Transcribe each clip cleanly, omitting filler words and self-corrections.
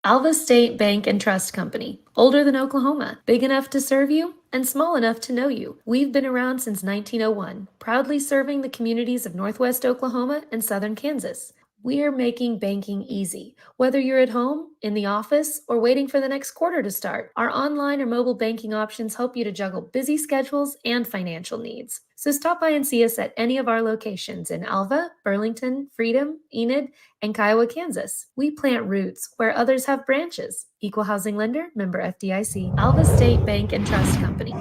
Alva State Bank and Trust Company. Older than Oklahoma, big enough to serve you, and small enough to know you. We've been around since 1901, proudly serving the communities of Northwest Oklahoma and Southern Kansas. We're making banking easy. Whether you're at home, in the office, or waiting for the next quarter to start, our online or mobile banking options help you to juggle busy schedules and financial needs. So stop by and see us at any of our locations in Alva, Burlington, Freedom, Enid, and Kiowa, Kansas. We plant roots where others have branches. Equal housing lender, member FDIC. Alva State Bank and Trust Company.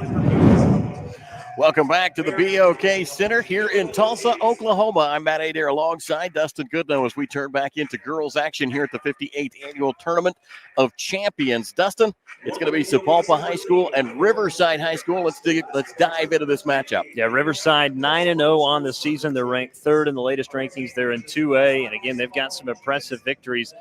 Welcome back to the BOK Center here in Tulsa, Oklahoma. I'm Matt Adair alongside Dustin Goodnow as we turn back into girls action here at the 58th Annual Tournament of Champions. Dustin, it's going to be Sapulpa High School and Riverside High School. Let's dive into this matchup. Yeah, Riverside 9-0 on the season. They're ranked third in the latest rankings. They're in 2A, and again, they've got some impressive victories.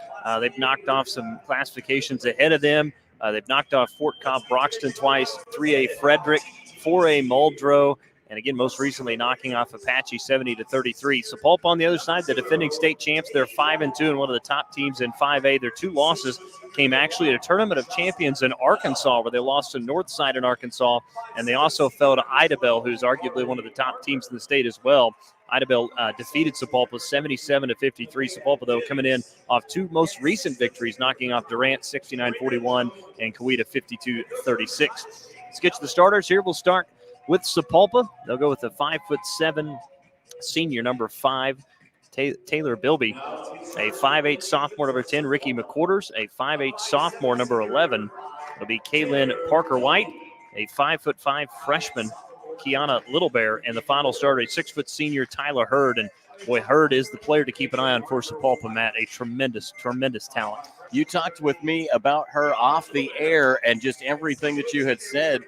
They've knocked off some classifications ahead of them. They've knocked off Fort Cobb Broxton twice, 3A Frederick, 4A Muldrow, and again, most recently knocking off Apache 70-33. Sapulpa on the other side, the defending state champs, they're 5-2 and one of the top teams in 5A. Their two losses came actually at a Tournament of Champions in Arkansas, where they lost to Northside in Arkansas, and they also fell to Idabel, who's arguably one of the top teams in the state as well. Idabel defeated Sapulpa 77-53. Sapulpa, though, coming in off two most recent victories, knocking off Durant 69-41 and Coweta 52-36. Let's get to the starters here. We'll start with Sapulpa. They'll go with the 5'7" senior, number 5, Taylor Bilby. A 5'8" sophomore, number 10, Ricky McQuarters. A 5'8" sophomore, number 11, it'll be Kaylin Parker-White. A 5'5" freshman, Kiana Littlebear. And the final starter, a 6' senior, Tyler Hurd. And boy, Hurd is the player to keep an eye on for Sapulpa, Matt. A tremendous, tremendous talent. You talked with me about her off the air, and just everything that you had said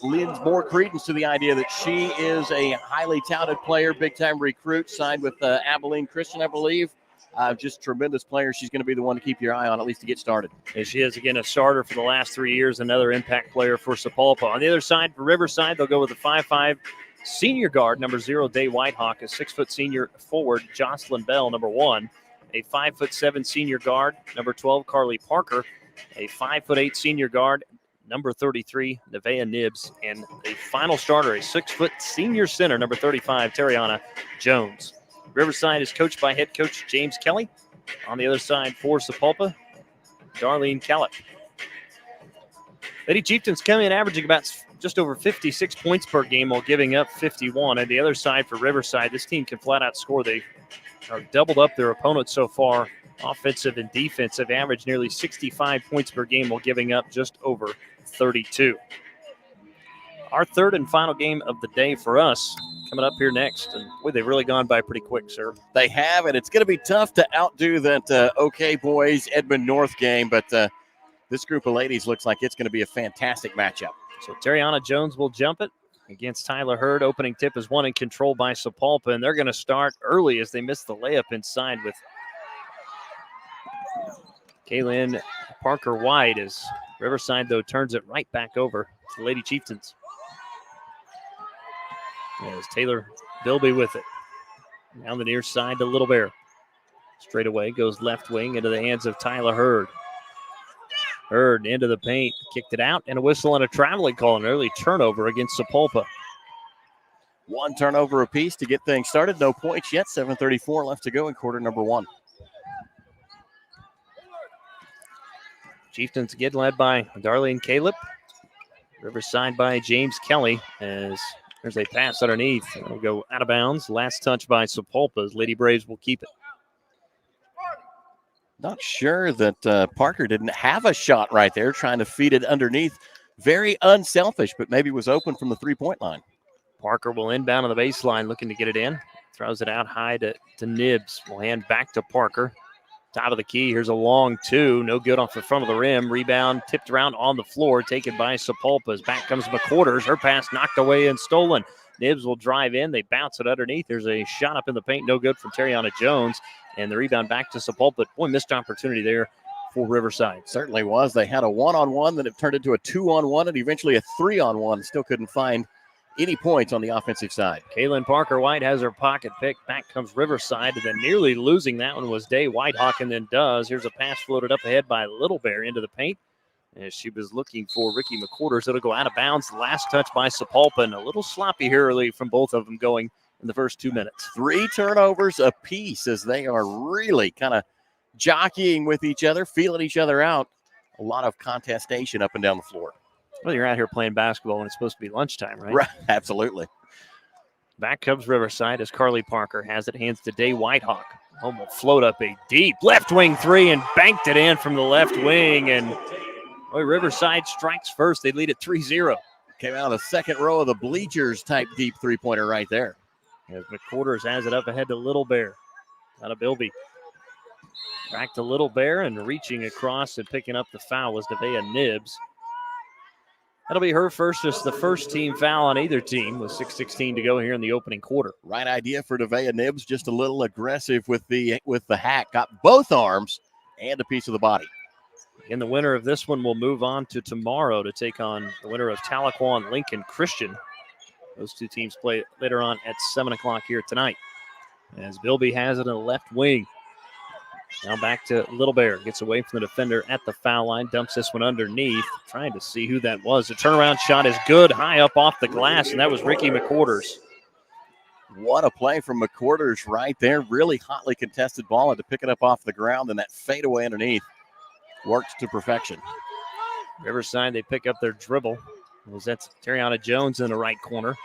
lends more credence to the idea that she is a highly touted player, big-time recruit, signed with Abilene Christian, I believe. Just tremendous player. She's going to be the one to keep your eye on, at least to get started. And she is, again, a starter for the last 3 years, another impact player for Sapulpa. On the other side, for Riverside, they'll go with a 5'5" senior guard, number 0, Day Whitehawk, a 6' senior forward, Jocelyn Bell, number 1. A 5'7" senior guard, number 12, Carly Parker. A 5'8" senior guard, number 33, Nevaeh Nibbs. And the final starter, a 6' senior center, number 35, Tariana Jones. Riverside is coached by head coach James Kelly. On the other side for Sapulpa, Darlene Callett. Lady Chieftains coming in averaging about just over 56 points per game while giving up 51. On the other side for Riverside, this team can flat out score. They are doubled up their opponents so far, offensive and defensive, average nearly 65 points per game while giving up just over 32. Our third and final game of the day for us coming up here next. And boy, they've really gone by pretty quick, sir. They have, and it's going to be tough to outdo that OK Boys Edmond North game, but this group of ladies looks like it's going to be a fantastic matchup. So Tariana Jones will jump it against Tyler Hurd. Opening tip is one in control by Sapulpa, and they're going to start early as they miss the layup inside with Kaylin Parker-White, as Riverside, though, turns it right back over to the Lady Chieftains. As Taylor Bilby with it. Down the near side to Little Bear. Straight away goes left wing into the hands of Tyler Hurd. Hurd into the paint, kicked it out, and a whistle and a traveling call, an early turnover against Sapulpa. One turnover apiece to get things started. No points yet. 7:34 left to go in quarter number 1. Chieftains get led by Darlene Caleb. Riverside by James Kelly, as there's a pass underneath. It'll go out of bounds. Last touch by Sapulpa, as Lady Braves will keep it. Not sure that Parker didn't have a shot right there, trying to feed it underneath. Very unselfish, but maybe was open from the three-point line. Parker will inbound on the baseline, looking to get it in. Throws it out high to Nibbs. Will hand back to Parker. Top of the key. Here's a long two. No good off the front of the rim. Rebound tipped around on the floor, taken by Sapulpa. As back comes McQuarters. Her pass knocked away and stolen. Nibbs will drive in. They bounce it underneath. There's a shot up in the paint. No good from Tariana Jones. And the rebound back to Sapulpa. Boy, missed opportunity there for Riverside. Certainly was. They had a one-on-one, then it turned into a 2-on-1, and eventually a 3-on-1. Still couldn't find any points on the offensive side. Kaylin Parker-White has her pocket picked. Back comes Riverside, and then nearly losing that one was Day Whitehawk, and then does. Here's a pass floated up ahead by Little Bear into the paint. As she was looking for Ricky McQuarters, it'll go out of bounds. Last touch by Sapulpa, and a little sloppy here early from both of them going in the first 2 minutes. 3 turnovers apiece as they are really kind of jockeying with each other, feeling each other out. A lot of contestation up and down the floor. Well, you're out here playing basketball when it's supposed to be lunchtime, right? Right, absolutely. Back comes Riverside as Carly Parker has it, hands to Day Whitehawk. Home will float up a deep left wing three and banked it in from the left wing. And boy, Riverside strikes first. They lead at 3-0. Came out of the second row of the bleachers type deep three-pointer right there. As McQuarters has it up ahead to Little Bear. Out of Bilby. Back to Little Bear, and reaching across and picking up the foul was Devea Nibbs. That'll be her first, just the first team foul on either team with 6:16 to go here in the opening quarter. Right idea for Devea Nibbs, just a little aggressive with the hack. Got both arms and a piece of the body. And the winner of this one will move on to tomorrow to take on the winner of Tahlequah and Lincoln Christian. Those two teams play later on at 7 o'clock here tonight. As Bilby has it in the left wing. Now back to Little Bear. Gets away from the defender at the foul line. Dumps this one underneath. Trying to see who that was. The turnaround shot is good. High up off the glass, and that was Ricky McQuarters. What a play from McQuarters right there. Really hotly contested ball, and to pick it up off the ground, and that fadeaway underneath works to perfection. Riverside, they pick up their dribble. That's Terriana Jones in the right corner.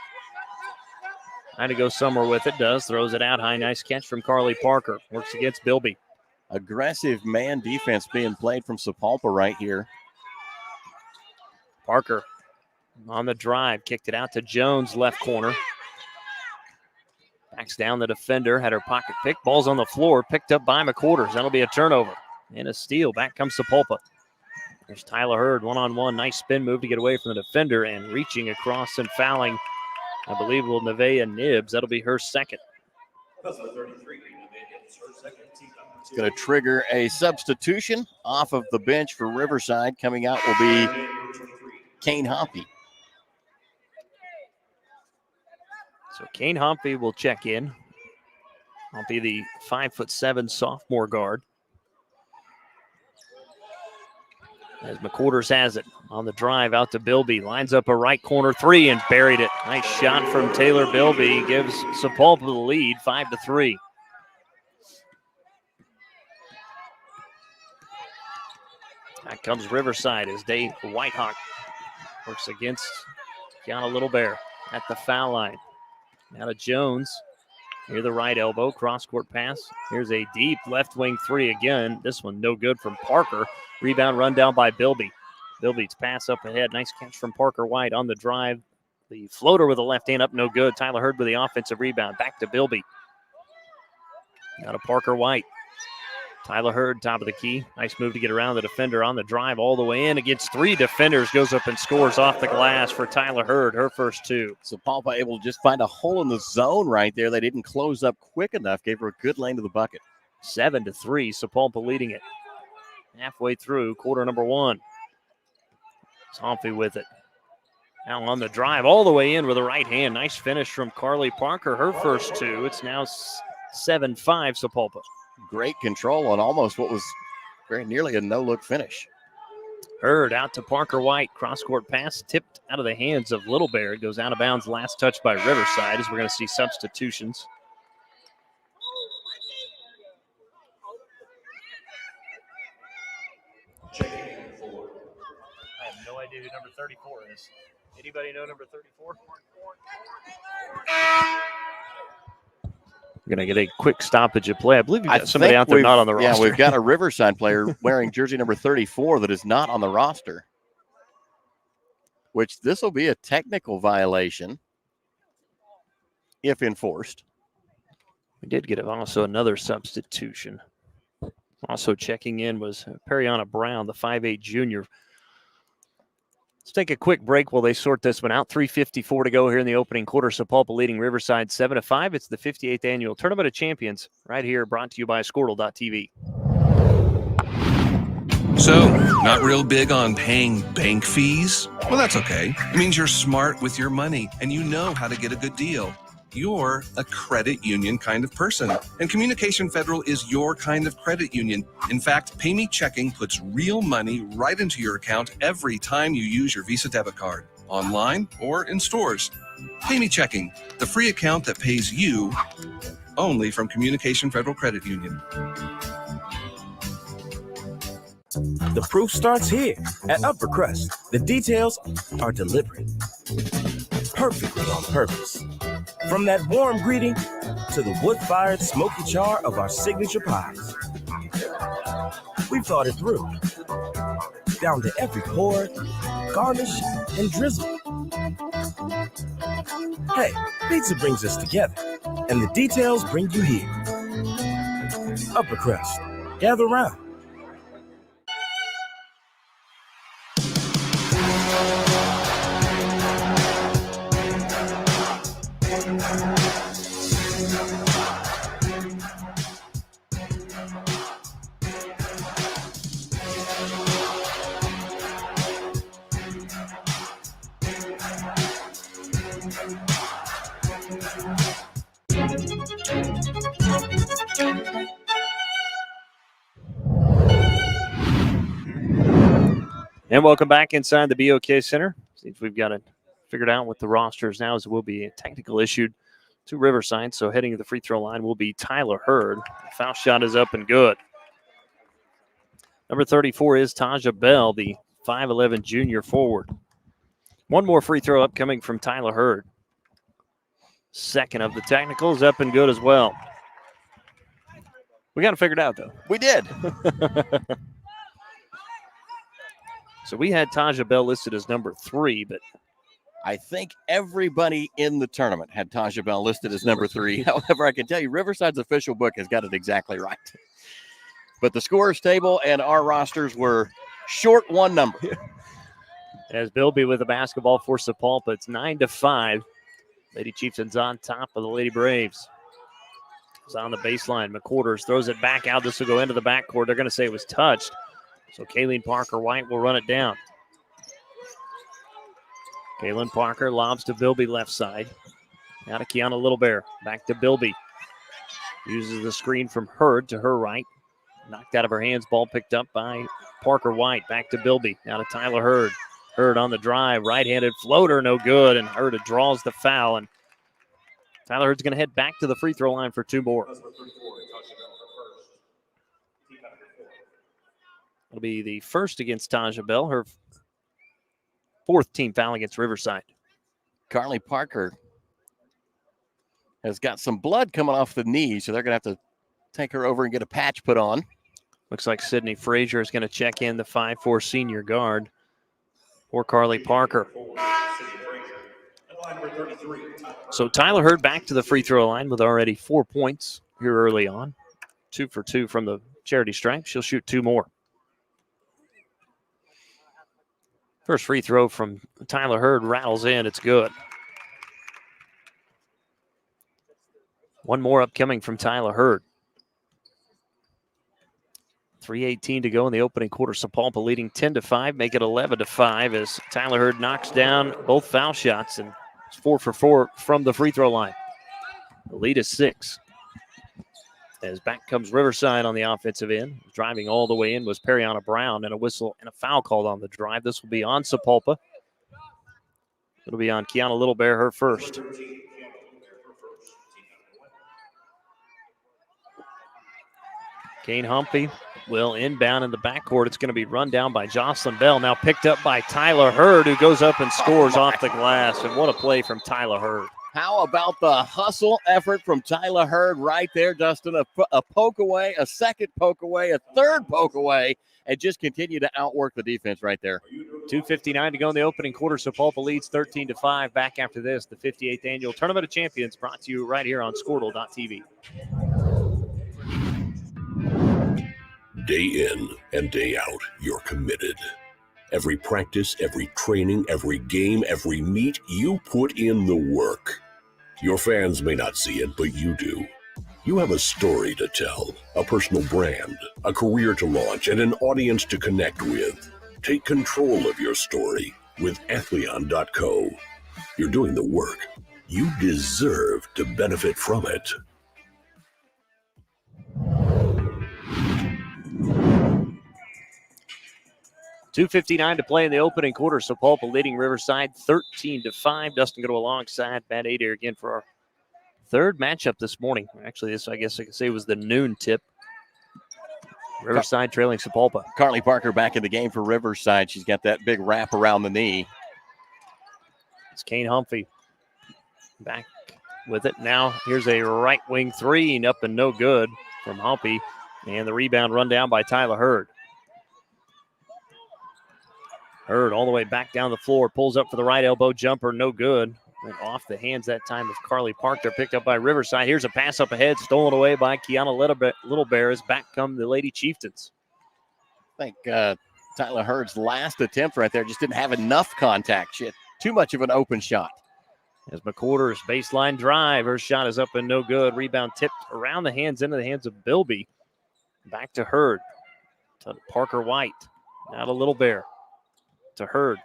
Trying to go somewhere with it. Does. Throws it out high. Nice catch from Carly Parker. Works against Bilby. Aggressive man defense being played from Sapulpa right here. Parker on the drive. Kicked it out to Jones, left corner. Backs down the defender. Had her pocket picked. Ball's on the floor. Picked up by McQuarters. That'll be a turnover. And a steal. Back comes Sapulpa. There's Tyler Hurd, one-on-one. Nice spin move to get away from the defender. And reaching across and fouling, I believe, will Nevea Nibbs. That'll be her second. It's going to trigger a substitution off of the bench for Riverside. Coming out will be Kane Hompey. So Kane Hompey will check in. Hompey, the 5'7" sophomore guard. As McQuarters has it on the drive out to Bilby. Lines up a right corner three and buried it. Nice shot from Taylor Bilby. Gives Sapulpa the lead, 5-3. Back comes Riverside as Day Whitehawk works against Kiana Little Bear at the foul line. Now to Jones. Near the right elbow, cross-court pass. Here's a deep left wing three again. This one no good from Parker. Rebound run down by Bilby. Bilby's pass up ahead. Nice catch from Parker-White on the drive. The floater with the left hand up, no good. Tyler Hurd with the offensive rebound. Back to Bilby. Now to Parker-White. Tyler Hurd, top of the key. Nice move to get around the defender on the drive all the way in. Against three defenders, goes up and scores off the glass for Tyler Hurd, her first two. Sapulpa able to just find a hole in the zone right there. They didn't close up quick enough. Gave her a good lane to the bucket. 7-3, Sapulpa leading it. Halfway through quarter number one. Hompey with it. Now on the drive all the way in with the right hand. Nice finish from Carly Parker, her first two. It's now 7-5 Sapulpa. Great control on almost what was very nearly a no-look finish. Hurd out to Parker-White. Cross-court pass tipped out of the hands of Little Bear. It goes out of bounds. Last touch by Riverside as we're going to see substitutions. I have no idea who number 34 is. Anybody know number 34? We're going to get a quick stoppage of play. I believe you've got somebody out there not on the roster. Yeah, we've got a Riverside player wearing jersey number 34 that is not on the roster, which this will be a technical violation if enforced. We did get also another substitution. Also checking in was Periana Brown, the 5'8" junior. Let's take a quick break while they sort this one out. 3:54 to go here in the opening quarter. Sapulpa leading Riverside 7-5. It's the 58th annual Tournament of Champions right here, brought to you by Squirtle.tv. So, not real big on paying bank fees? Well, that's okay. It means you're smart with your money and you know how to get a good deal. You're a credit union kind of person, and Communication Federal is your kind of credit union. In fact, Pay Me Checking puts real money right into your account every time you use your Visa debit card, online or in stores. Pay Me Checking, the free account that pays you only from Communication Federal Credit Union. The proof starts here at Upper Crust. The details are deliberate, perfectly on purpose. From that warm greeting to the wood-fired smoky char of our signature pies. We've thought it through, down to every pour, garnish, and drizzle. Hey, pizza brings us together, and the details bring you here. Upper Crust, gather round. And welcome back inside the BOK Center. Seems we've got it figured out with the rosters now, as it will be a technical issue to Riverside. So heading to the free throw line will be Tyler Hurd. The foul shot is up and good. Number 34 is Taja Bell, the 5'11 junior forward. One more free throw up coming from Tyler Hurd. Second of the technical is up and good as well. We got it figured out, though. We did. So we had Taja Bell listed as number 3, but I think everybody in the tournament had Taja Bell listed as number 3. However, I can tell you Riverside's official book has got it exactly right. But the scores table and our rosters were short one number. As Bilby with the basketball for Sapulpa, it's 9-5. Lady Chieftains on top of the Lady Braves. It's on the baseline. McQuarters throws it back out. This will go into the backcourt. They're going to say it was touched. So Kayleen Parker-White will run it down. Kaylin Parker lobs to Bilby left side. Now to Kiana Littlebear. Back to Bilby. Uses the screen from Hurd to her right. Knocked out of her hands. Ball picked up by Parker-White. Back to Bilby. Now to Tyler Hurd. Hurd on the drive. Right-handed floater. No good. And Hurd draws the foul. And Tyler Hurd's going to head back to the free throw line for 2 more. It'll be the first against Taja Bell, her 4th team foul against Riverside. Carly Parker has got some blood coming off the knee, so they're going to have to take her over and get a patch put on. Looks like Sydney Frazier is going to check in, the 5'4 senior guard for Carly Parker. So Tyler Hurd back to the free throw line with already 4 points here early on. 2 for 2 from the charity stripe. She'll shoot 2 more. First free throw from Tyler Hurd rattles in. It's good. 1 more upcoming from Tyler Hurd. 3:18 to go in the opening quarter. Sapulpa leading 10-5, make it 11-5 as Tyler Hurd knocks down both foul shots and it's 4 for 4 from the free throw line. The lead is 6. As back comes Riverside on the offensive end. Driving all the way in was Periana Brown, and a whistle and a foul called on the drive. This will be on Sapulpa. It'll be on Kiana Littlebear, her first. Kane Humphrey will inbound in the backcourt. It's going to be run down by Jocelyn Bell. Now picked up by Tyler Hurd, who goes up and scores off the glass. And what a play from Tyler Hurd. How about the hustle effort from Tyler Hurd right there, Dustin? A poke away, a second poke away, a third poke away, and just continue to outwork the defense right there. 2:59 to go in the opening quarter. Sapulpa leads 13-5. Back after this, the 58th Annual Tournament of Champions brought to you right here on Squirtle.tv. Day in and day out, you're committed. Every practice, every training, every game, every meet, you put in the work. Your fans may not see it, but you do. You have a story to tell, a personal brand, a career to launch, and an audience to connect with. Take control of your story with Athleon.co. You're doing the work. You deserve to benefit from it. .259 to play in the opening quarter. Sapulpa leading Riverside 13-5. Dustin Goodall alongside Matt Adair again for our third matchup this morning. Actually, this I guess I could say was the noon tip. Riverside trailing Sapulpa. Carly Parker back in the game for Riverside. She's got that big wrap around the knee. It's Kane Humphrey back with it. Now here's a right wing three, up and no good from Humphrey. And the rebound run down by Tyler Hurd. Hurd all the way back down the floor, pulls up for the right elbow jumper, no good. Went off the hands that time of Carly Parker, picked up by Riverside. Here's a pass up ahead, stolen away by Kiana Littlebear as back come the Lady Chieftains. I think Tyler Hurd's last attempt right there just didn't have enough contact. She had too much of an open shot. As McQuarters baseline drive, her shot is up and no good. Rebound tipped around the hands, into the hands of Bilby. Back to Hurd, to Parker White, now to Littlebear, to Hurd.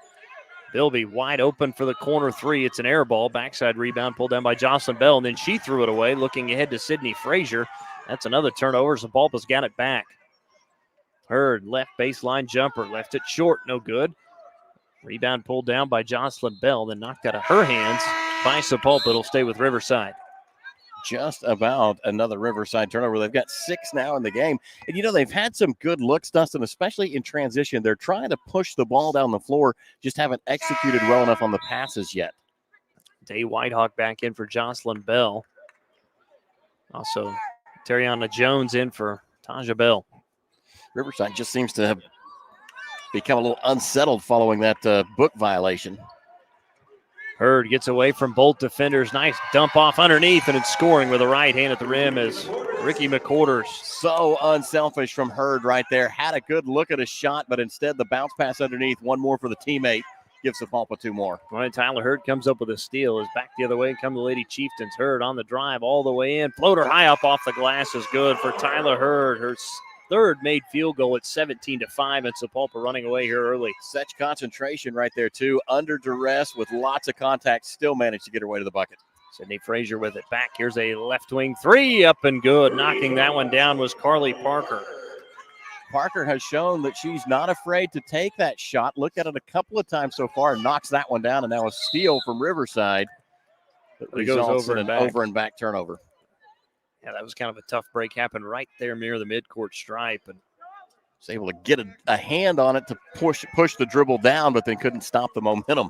Bilby wide open for the corner three. It's an air ball. Backside rebound pulled down by Jocelyn Bell, and then she threw it away, looking ahead to Sydney Frazier. That's another turnover. Sapulpa's got it back. Hurd, left baseline jumper. Left it short, no good. Rebound pulled down by Jocelyn Bell, then knocked out of her hands by Sapulpa. It'll stay with Riverside. Just about another Riverside turnover. They've got 6 now in the game. And, you know, they've had some good looks, Dustin, especially in transition. They're trying to push the ball down the floor, just haven't executed well enough on the passes yet. Day Whitehawk back in for Jocelyn Bell. Also, Terriana Jones in for Taja Bell. Riverside just seems to have become a little unsettled following that book violation. Hurd gets away from both defenders. Nice dump off underneath, and it's scoring with a right hand at the rim as Ricky McQuarters. So unselfish from Hurd right there. Had a good look at a shot, but instead the bounce pass underneath. One more for the teammate. Gives Sapulpa 2 more. Well, Tyler Hurd comes up with a steal. Is back the other way. Come the Lady Chieftains. Hurd on the drive all the way in. Floater high up off the glass is good for Tyler Hurd. Her third made field goal at 17-5, and Sapulpa running away here early. Such concentration right there, too. Under duress with lots of contact, still managed to get her way to the bucket. Sydney Frazier with it back. Here's a left wing three, up and good. Knocking that one down was Carly Parker. Parker has shown that she's not afraid to take that shot. Looked at it a couple of times so far and knocks that one down, and now a steal from Riverside. It goes over in an over and back turnover. Yeah, that was kind of a tough break. Happened right there near the midcourt stripe. And was able to get a hand on it to push the dribble down, but then couldn't stop the momentum.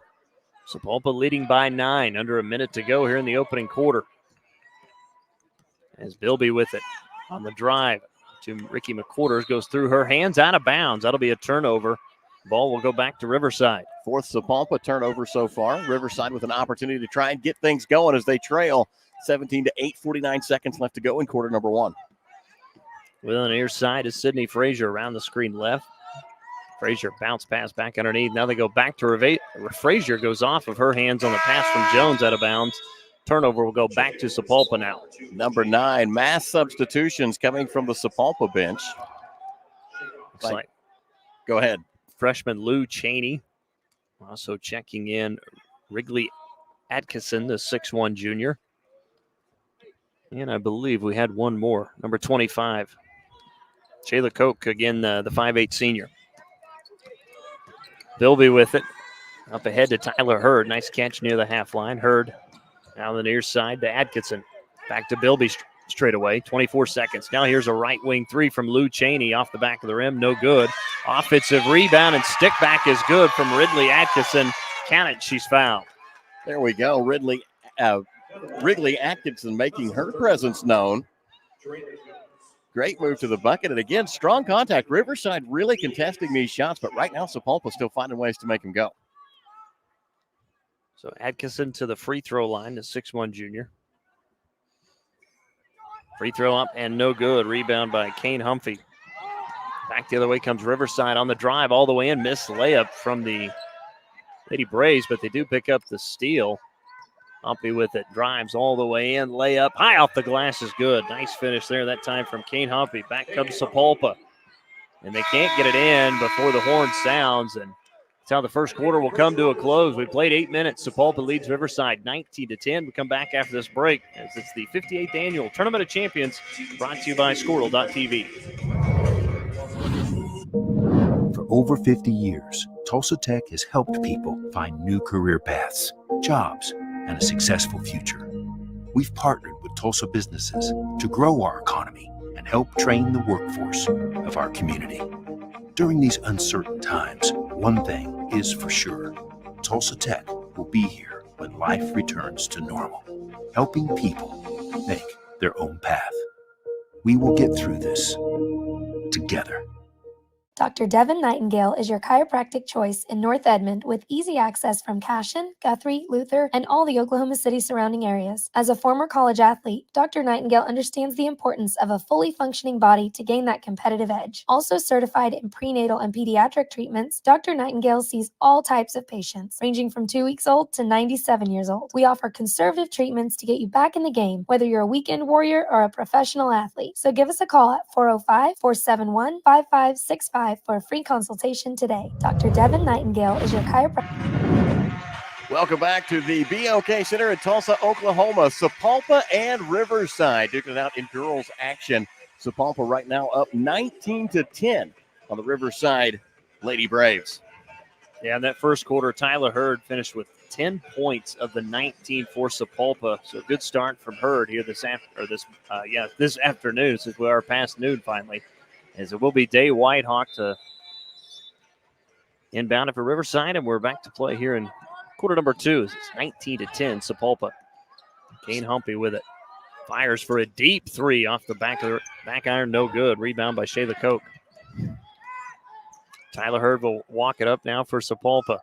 Sapulpa leading by 9. Under a minute to go here in the opening quarter. As Bilby with it on the drive to Ricky McQuarters. Goes through her hands, out of bounds. That'll be a turnover. Ball will go back to Riverside. 4th Sapulpa turnover so far. Riverside with an opportunity to try and get things going as they trail 17-8, 49 seconds left to go in quarter number 1. Well, on the near side is Sydney Frazier around the screen left. Frazier bounce pass back underneath. Now they go back to Frazier. Goes off of her hands on the pass from Jones out of bounds. Turnover will go back to Sapulpa now. Number 9, mass substitutions coming from the Sapulpa bench. Looks like go ahead. Freshman Lou Cheney. Also checking in Wrigley Atkinson, the 6'1 junior. And I believe we had one more, number 25. Shayla Koch, again, the 5'8 senior. Bilby with it. Up ahead to Tyler Hurd. Nice catch near the half line. Hurd now on the near side to Atkinson. Back to Bilby straight away. 24 seconds. Now here's a right wing three from Lou Cheney off the back of the rim. No good. Offensive rebound and stick back is good from Ridley Atkinson. Count it. She's fouled. There we go. Wrigley Atkinson making her presence known. Great move to the bucket. And again, strong contact. Riverside really contesting these shots, but right now Sapulpa still finding ways to make them go. So Atkinson to the free throw line, the 6'1 junior. Free throw up and no good. Rebound by Kane Humphrey. Back the other way comes Riverside on the drive all the way in. Missed layup from the Lady Braves, but they do pick up the steal. Humpy with it, drives all the way in, layup, high off the glass is good. Nice finish there that time from Kane Humpy. Back comes Sapulpa. And they can't get it in before the horn sounds, and that's how the first quarter will come to a close. We played 8 minutes. Sapulpa leads Riverside 19-10. We come back after this break as it's the 58th Annual Tournament of Champions brought to you by Squirtle.tv. For over 50 years, Tulsa Tech has helped people find new career paths, jobs, and a successful future. We've partnered with Tulsa businesses to grow our economy and help train the workforce of our community. During these uncertain times, one thing is for sure. Tulsa Tech will be here when life returns to normal, helping people make their own path. We will get through this together. Dr. Devin Nightingale is your chiropractic choice in North Edmond with easy access from Cashion, Guthrie, Luther, and all the Oklahoma City surrounding areas. As a former college athlete, Dr. Nightingale understands the importance of a fully functioning body to gain that competitive edge. Also certified in prenatal and pediatric treatments, Dr. Nightingale sees all types of patients, ranging from 2 weeks old to 97 years old. We offer conservative treatments to get you back in the game, whether you're a weekend warrior or a professional athlete. So give us a call at 405-471-5565 for a free consultation today. Dr. Devin Nightingale is your chiropractor. Welcome back to the BOK Center in Tulsa, Oklahoma. Sapulpa and Riverside duking it out in girls action. Sapulpa right now up 19-10 on the Riverside Lady Braves. Yeah, in that first quarter, Tyler Hurd finished with 10 points of the 19 for Sapulpa. So a good start from Hurd here this afternoon, since we are past noon finally. As it will be Day Whitehawk to inbound for Riverside, and we're back to play here in quarter number 2. It's 19-10, Sapulpa. Kane Humpy with it. Fires for a deep three off the back iron, no good. Rebound by Shayla Koch. Tyler Hurd will walk it up now for Sapulpa.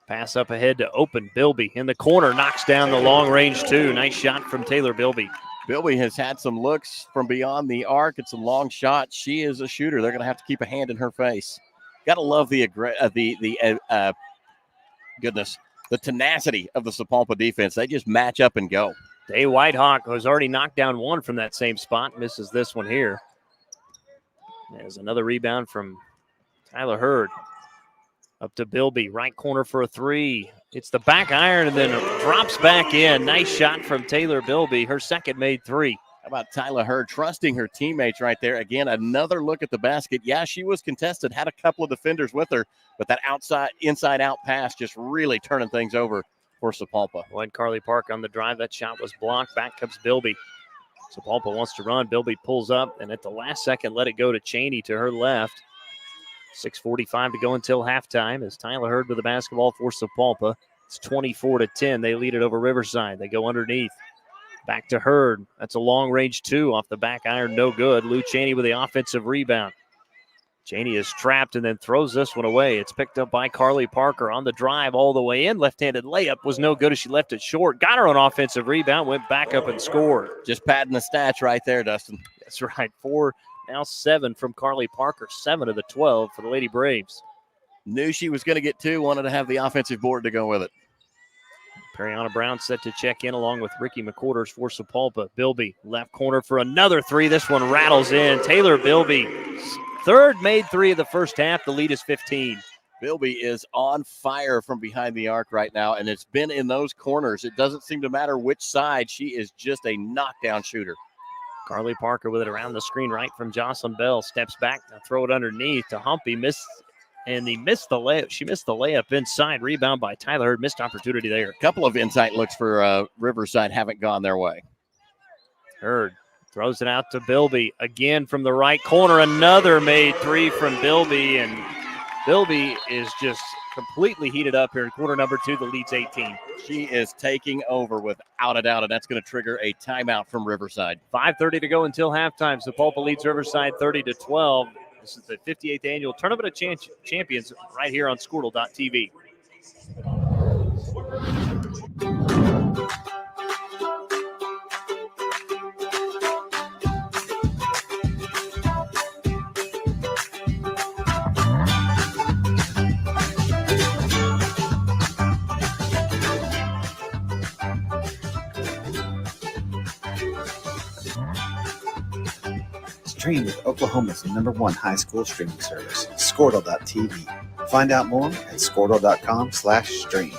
Pass up ahead to Open. Bilby in the corner, knocks down the long range two. Nice shot from Taylor Bilby. Bilby has had some looks from beyond the arc and some long shots. She is a shooter. They're going to have to keep a hand in her face. Got to love the tenacity of the Sapulpa defense. They just match up and go. Day Whitehawk has already knocked down one from that same spot. Misses this one here. There's another rebound from Tyler Hurd. Up to Bilby, right corner for a three. It's the back iron and then drops back in. Nice shot from Taylor Bilby, her second made three. How about Tyler Hurd trusting her teammates right there? Again, another look at the basket. Yeah, she was contested, had a couple of defenders with her, but that inside-out pass just really turning things over for Sapulpa. When Carly Park on the drive, that shot was blocked. Back comes Bilby. Sapulpa wants to run. Bilby pulls up, and at the last second, let it go to Cheney to her left. 6:45 to go until halftime as Tyler Hurd with the basketball for Sapulpa. It's 24-10. They lead it over Riverside. They go underneath. Back to Hurd. That's a long range two off the back iron. No good. Lou Cheney with the offensive rebound. Cheney is trapped and then throws this one away. It's picked up by Carly Parker on the drive all the way in. Left-handed layup was no good as she left it short. Got her on offensive rebound. Went back up and scored. Just padding the stats right there, Dustin. That's right. 4, now 7 from Carly Parker. 7 of the 12 for the Lady Braves. Knew she was going to get 2. Wanted to have the offensive board to go with it. Periana Brown set to check in along with Ricky McQuarters for Sapulpa. Bilby, left corner for another three. This one rattles in. Taylor Bilby, third made three of the first half. The lead is 15. Bilby is on fire from behind the arc right now, and it's been in those corners. It doesn't seem to matter which side. She is just a knockdown shooter. Carly Parker with it around the screen right from Jocelyn Bell. Steps back to throw it underneath to Humpy. And he missed the layup. She missed the layup inside. Rebound by Tyler Hurd. Missed opportunity there. A couple of inside looks for Riverside haven't gone their way. Hurd throws it out to Bilby. Again from the right corner. Another made three from Bilby. And Bilby is just completely heated up here in quarter number 2. The lead's 18. She is taking over without a doubt, and that's going to trigger a timeout from Riverside. 5:30 to go until halftime. Sapulpa leads Riverside 30-12. This is the 58th Annual Tournament of Champions right here on Squirtle.tv. Stream with Oklahoma's #1 high school streaming service, Squirtle.tv. Find out more at Squirtle.com/stream.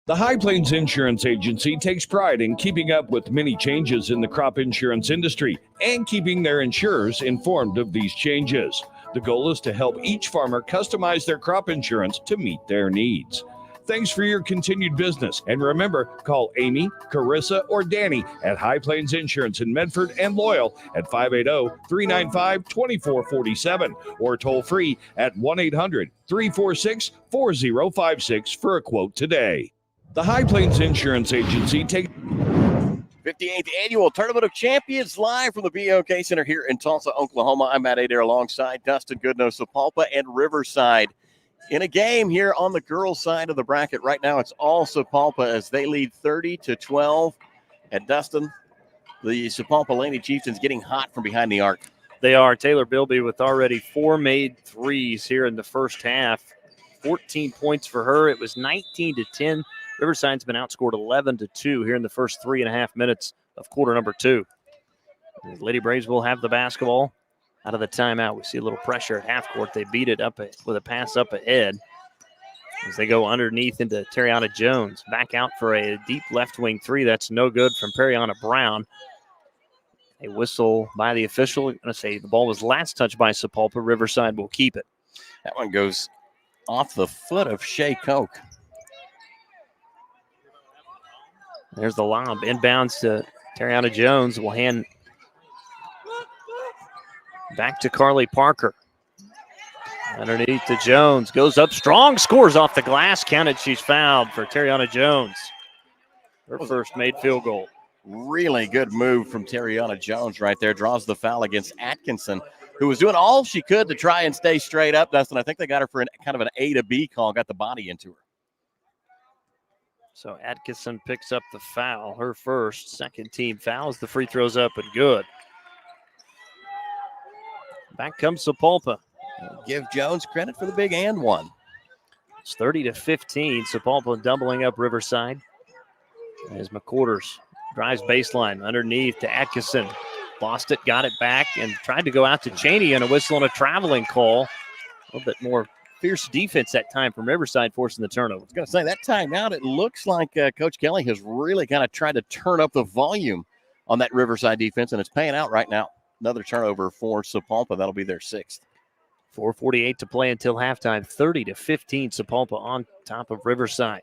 The High Plains Insurance Agency takes pride in keeping up with many changes in the crop insurance industry and keeping their insurers informed of these changes. The goal is to help each farmer customize their crop insurance to meet their needs. Thanks for your continued business. And remember, call Amy, Carissa, or Danny at High Plains Insurance in Medford and Loyal at 580-395-2447 or toll free at 1-800-346-4056 for a quote today. The High Plains Insurance Agency takes 58th Annual Tournament of Champions live from the BOK Center here in Tulsa, Oklahoma. I'm Matt Adair alongside Dustin Goodnow, Sapulpa, and Riverside. In a game here on the girls' side of the bracket right now, it's all Sapulpa as they lead 30-12. And Dustin, the Sapulpa Lady Chieftains getting hot from behind the arc. They are. Taylor Bilby with already 4 made threes here in the first half. 14 points for her. It was 19-10. Riverside's been outscored 11-2 here in the first 3.5 minutes of quarter number 2. Lady Braves will have the basketball out of the timeout. We see a little pressure at half court. They beat it up with a pass up ahead as they go underneath into Terriana Jones. Back out for a deep left wing three. That's no good from Periana Brown. A whistle by the official. I'm going to say the ball was last touched by Sapulpa. Riverside will keep it. That one goes off the foot of Shea Koch. There's the lob. Inbounds to Terriana Jones. Will hand back to Carly Parker. Underneath to Jones. Goes up strong. Scores off the glass. Counted. She's fouled for Terriana Jones. Her first made field goal. Really good move from Terriana Jones right there. Draws the foul against Atkinson, who was doing all she could to try and stay straight up, Dustin. I think they got her for kind of an A to B call. Got the body into her. So Atkinson picks up the foul, her first, second team fouls. The free throw's up and good. Back comes Sapulpa. Give Jones credit for the big and one. It's 30-15. Sapulpa doubling up Riverside. As McQuarters drives baseline underneath to Atkinson. Lost it, got it back, and tried to go out to Cheney and a whistle and a traveling call. A little bit more fierce defense that time from Riverside, forcing the turnover. I was going to say, that timeout, it looks like Coach Kelly has really kind of tried to turn up the volume on that Riverside defense, and it's paying out right now. Another turnover for Sapulpa. That'll be their 6th. 4:48 to play until halftime. 30-15, Sapulpa on top of Riverside.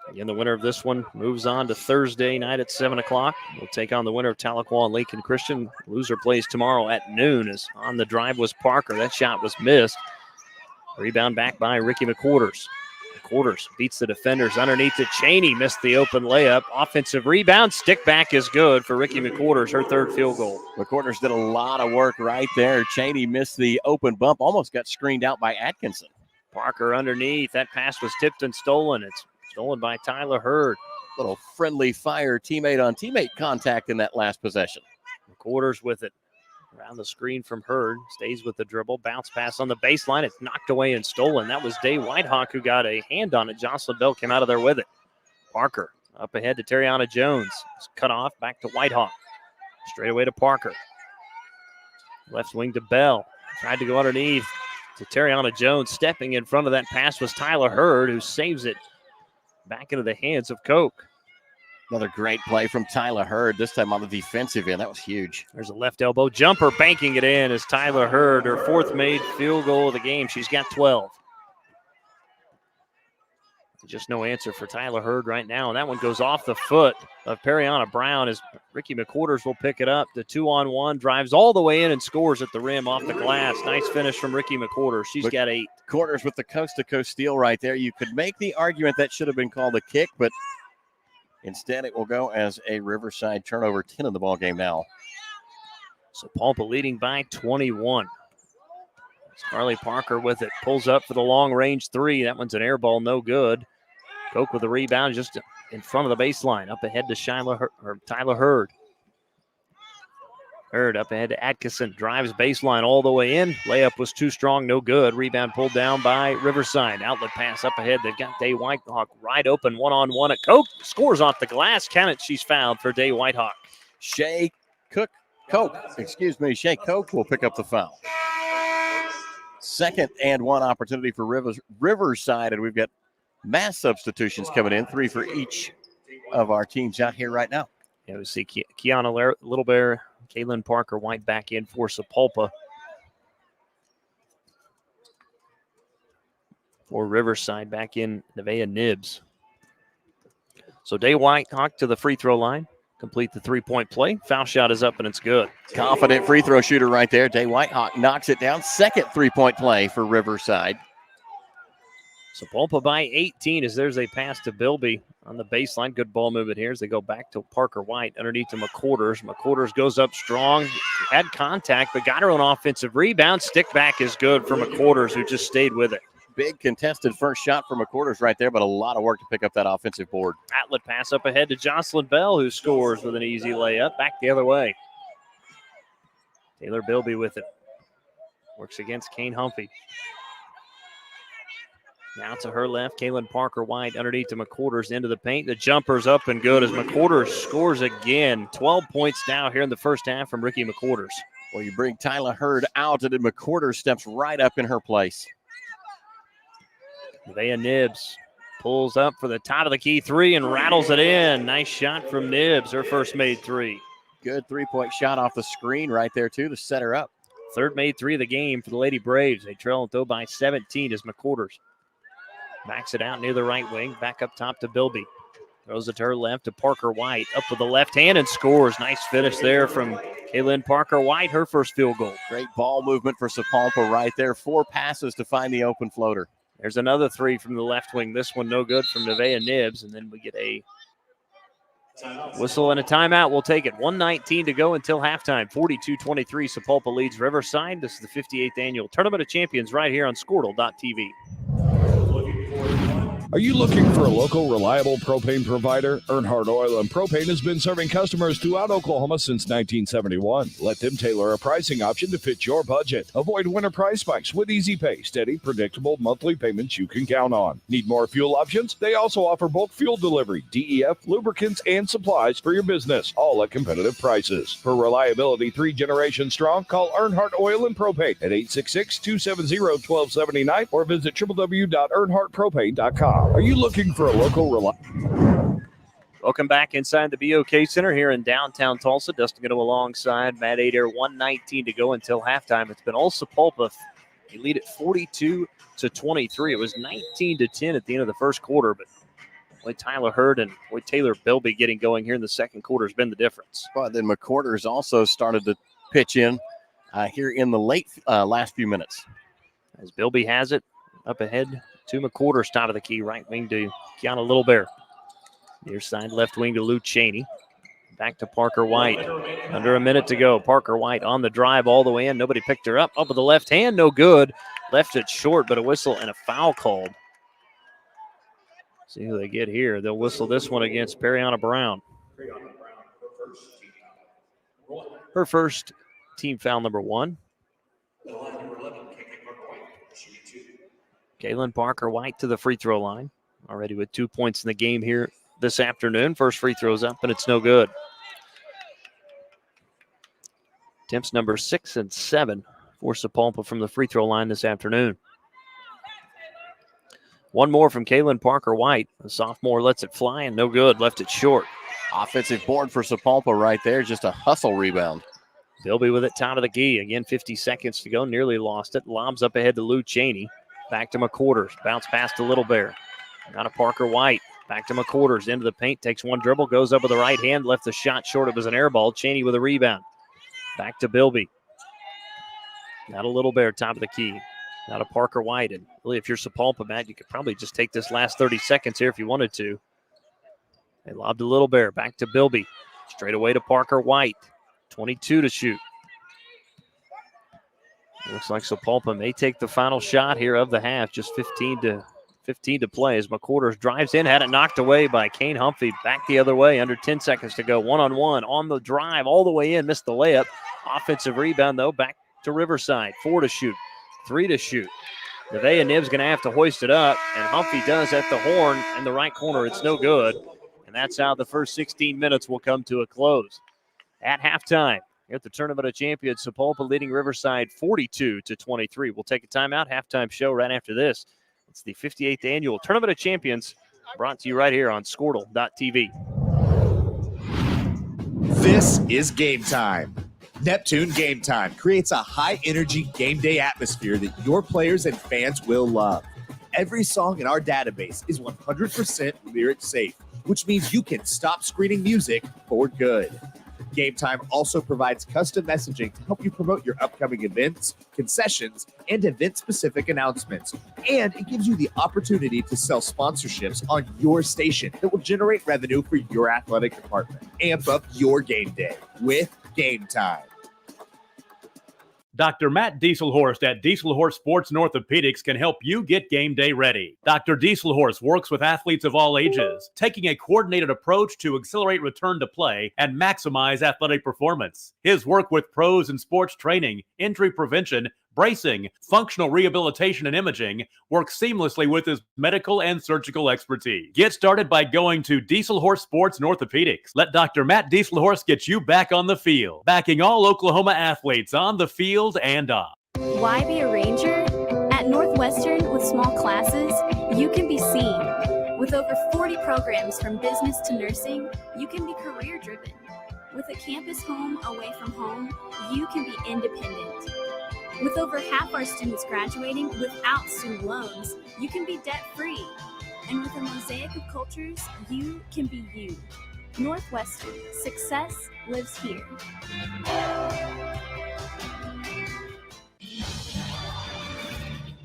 Again, the winner of this one moves on to Thursday night at 7 o'clock. We'll take on the winner of Tahlequah and Lincoln Christian. Loser plays tomorrow at noon. As on the drive was Parker. That shot was missed. Rebound back by Ricky McQuarters. McQuarters beats the defenders underneath to Cheney. Missed the open layup. Offensive rebound. Stick back is good for Ricky McQuarters. Her 3rd field goal. McQuarters did a lot of work right there. Cheney missed the open bump. Almost got screened out by Atkinson. Parker underneath. That pass was tipped and stolen. It's stolen by Tyler Hurd. Little friendly fire teammate on teammate contact in that last possession. McQuarters with it. Around the screen from Hurd. Stays with the dribble. Bounce pass on the baseline. It's knocked away and stolen. That was Day Whitehawk who got a hand on it. Jocelyn Bell came out of there with it. Parker up ahead to Terriana Jones. It's cut off. Back to Whitehawk. Straight away to Parker. Left wing to Bell. Tried to go underneath to Terriana Jones. Stepping in front of that pass was Tyler Hurd, who saves it back into the hands of Koch. Another great play from Tyler Hurd, this time on the defensive end. That was huge. There's a left elbow jumper, banking it in as Tyler Hurd, her 4th made field goal of the game. She's got 12. Just no answer for Tyler Hurd right now, and that one goes off the foot of Periana Brown as Ricky McQuarters will pick it up. The 2-on-1 drives all the way in and scores at the rim off the glass. Nice finish from Ricky McQuarters. She's got 8. Quarters with the coast-to-coast steal right there. You could make the argument that should have been called a kick, but instead it will go as a Riverside turnover. 10 in the ball game now. So Sapulpa leading by 21. Carly Parker with it. Pulls up for the long-range 3. That one's an air ball, no good. Koch with the rebound just in front of the baseline. Up ahead to Tyler Hurd. Hurd up ahead to Atkinson. Drives baseline all the way in. Layup was too strong, no good. Rebound pulled down by Riverside. Outlet pass up ahead. They've got Day Whitehawk right open. 1-on-1 at Koch. Scores off the glass. Count it. She's fouled for Day Whitehawk. Shea Cook Shea Koch will pick up the foul. Second and 1 opportunity for Riverside, and we've got mass substitutions coming in, 3 for each of our teams out here right now. Yeah, we see Kiana Littlebear, Kaylin Parker White back in for Sapulpa. For Riverside, back in Nevaeh Nibbs. So Day White Hawk to the free throw line. Complete the three-point play. Foul shot is up, and it's good. Confident free throw shooter right there. Day Whitehawk knocks it down. Second three-point play for Riverside. Sapulpa by 18 as there's a pass to Bilby on the baseline. Good ball movement here as they go back to Parker White underneath to McQuarters. McQuarters goes up strong. Had contact, but got her own offensive rebound. Stick back is good for McQuarters, who just stayed with it. Big contested first shot from McQuarters right there, but a lot of work to pick up that offensive board. Outlet pass up ahead to Jocelyn Bell, who scores with an easy layup. Back the other way. Taylor Bilby with it. Works against Kane Humphrey. Now to her left, Kaylin Parker White underneath to McQuarters into the paint. The jumper's up and good as McQuarters scores again. 12 points now here in the first half from Ricky McQuarters. Well, you bring Tyler Hurd out, and then McQuarters steps right up in her place. Nevaeh Nibbs pulls up for the top of the key three and rattles it in. Nice shot from Nibbs, her first made three. Good three-point shot off the screen right there, too, to set her up. Third made three of the game for the Lady Braves. They trail though by 17 as McQuarters backs it out near the right wing. Back up top to Bilby. Throws it to her left to Parker White. Up with the left hand and scores. Nice finish there from Kaylin Parker White, her first field goal. Great ball movement for Sapulpa right there. 4 passes to find the open floater. There's another three from the left wing. This one no good from Nevaeh Nibbs. And then we get a whistle and a timeout. We'll take it. 1:19 to go until halftime. 42-23. Sapulpa leads Riverside. This is the 58th annual Tournament of Champions right here on Squirtle.tv. Are you looking for a local, reliable propane provider? Earnhardt Oil and Propane has been serving customers throughout Oklahoma since 1971. Let them tailor a pricing option to fit your budget. Avoid winter price spikes with easy pay, steady, predictable monthly payments you can count on. Need more fuel options? They also offer bulk fuel delivery, DEF, lubricants, and supplies for your business, all at competitive prices. For reliability 3 generations strong, call Earnhardt Oil and Propane at 866-270-1279 or visit www.earnhardtpropane.com. Are you looking for a local Welcome back inside the BOK Center here in downtown Tulsa. Dustin Gano alongside Matt Adair. 1:19 to go until halftime. It's been all Sapulpa. They lead at 42-23. It was 19-10 at the end of the first quarter, but Tyler Hurd and Taylor Bilby getting going here in the second quarter has been the difference. But then McQuarters also started to pitch in here in the late last few minutes. As Bilby has it up ahead to McQuarters, top of the key, right wing to Kiana Littlebear. Near side, left wing to Lou Cheney. Back to Parker White. Under a minute to go. Parker White on the drive all the way in. Nobody picked her up. Up with the left hand, no good. Left it short, but a whistle and a foul called. See who they get here. They'll whistle this one against Periana Brown. Her first team foul number 1. Kaylin Parker White to the free throw line. Already with 2 points in the game here this afternoon. First free throw's up, and it's no good. Attempts number 6 and 7 for Sapulpa from the free throw line this afternoon. One more from Kaylin Parker White. The sophomore lets it fly, and no good. Left it short. Offensive board for Sapulpa right there. Just a hustle rebound. Bilby with it, top of the key. Again, 50 seconds to go. Nearly lost it. Lobs up ahead to Lou Cheney. Back to McQuarters. Bounce pass to Littlebear. Now to Parker White. Back to McQuarters. Into the paint. Takes one dribble. Goes up with the right hand. Left the shot short. It was an air ball. Cheney with a rebound. Back to Bilby. Now to Littlebear. Top of the key. Now to Parker White. And really, if you're Sapulpa, Matt, you could probably just take this last 30 seconds here if you wanted to. They lobbed to Littlebear. Back to Bilby. Straight away to Parker White. 22 to shoot. Looks like Sapulpa may take the final shot here of the half. Just 15 to play as McQuarters drives in. Had it knocked away by Kane Humphrey. Back the other way. Under 10 seconds to go. One-on-one on the drive. All the way in. Missed the layup. Offensive rebound, though. Back to Riverside. 4 to shoot. 3 to shoot. Nevaeh Nibbs going to have to hoist it up. And Humphrey does at the horn in the right corner. It's no good. And that's how the first 16 minutes will come to a close. At halftime, Here at the Tournament of Champions, Sapulpa leading Riverside 42-23. We'll take a timeout. Halftime show right after this. It's the 58th annual Tournament of Champions, brought to you right here on Squirtle.tv. This is Game Time. Neptune Game Time creates a high-energy game day atmosphere that your players and fans will love. Every song in our database is 100% lyric safe, which means you can stop screening music for good. Game Time also provides custom messaging to help you promote your upcoming events, concessions, and event-specific announcements. And it gives you the opportunity to sell sponsorships on your station that will generate revenue for your athletic department. Amp up your game day with Game Time. Dr. Matt Dieselhorst at Dieselhorst Sports and Orthopedics can help you get game day ready. Dr. Dieselhorst works with athletes of all ages, taking a coordinated approach to accelerate return to play and maximize athletic performance. His work with pros in sports training, injury prevention, bracing, functional rehabilitation, and imaging works seamlessly with his medical and surgical expertise. Get started by going to Dieselhorst Sports and Orthopedics. Let Dr. Matt Dieselhorst get you back on the field, backing all Oklahoma athletes on the field and off. Why be a ranger? At Northwestern, with small classes, you can be seen. With over 40 programs from business to nursing, you can be career-driven. With a campus home away from home, you can be independent. With over half our students graduating without student loans, you can be debt-free. And with a mosaic of cultures, you can be you. Northwestern, success lives here.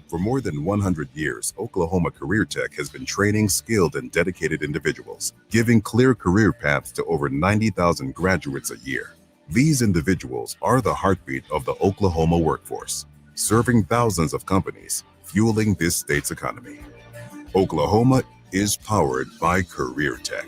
For more than 100 years, Oklahoma Career Tech has been training skilled and dedicated individuals, giving clear career paths to over 90,000 graduates a year. These individuals are the heartbeat of the Oklahoma workforce, serving thousands of companies, fueling this state's economy. Oklahoma is powered by Career Tech.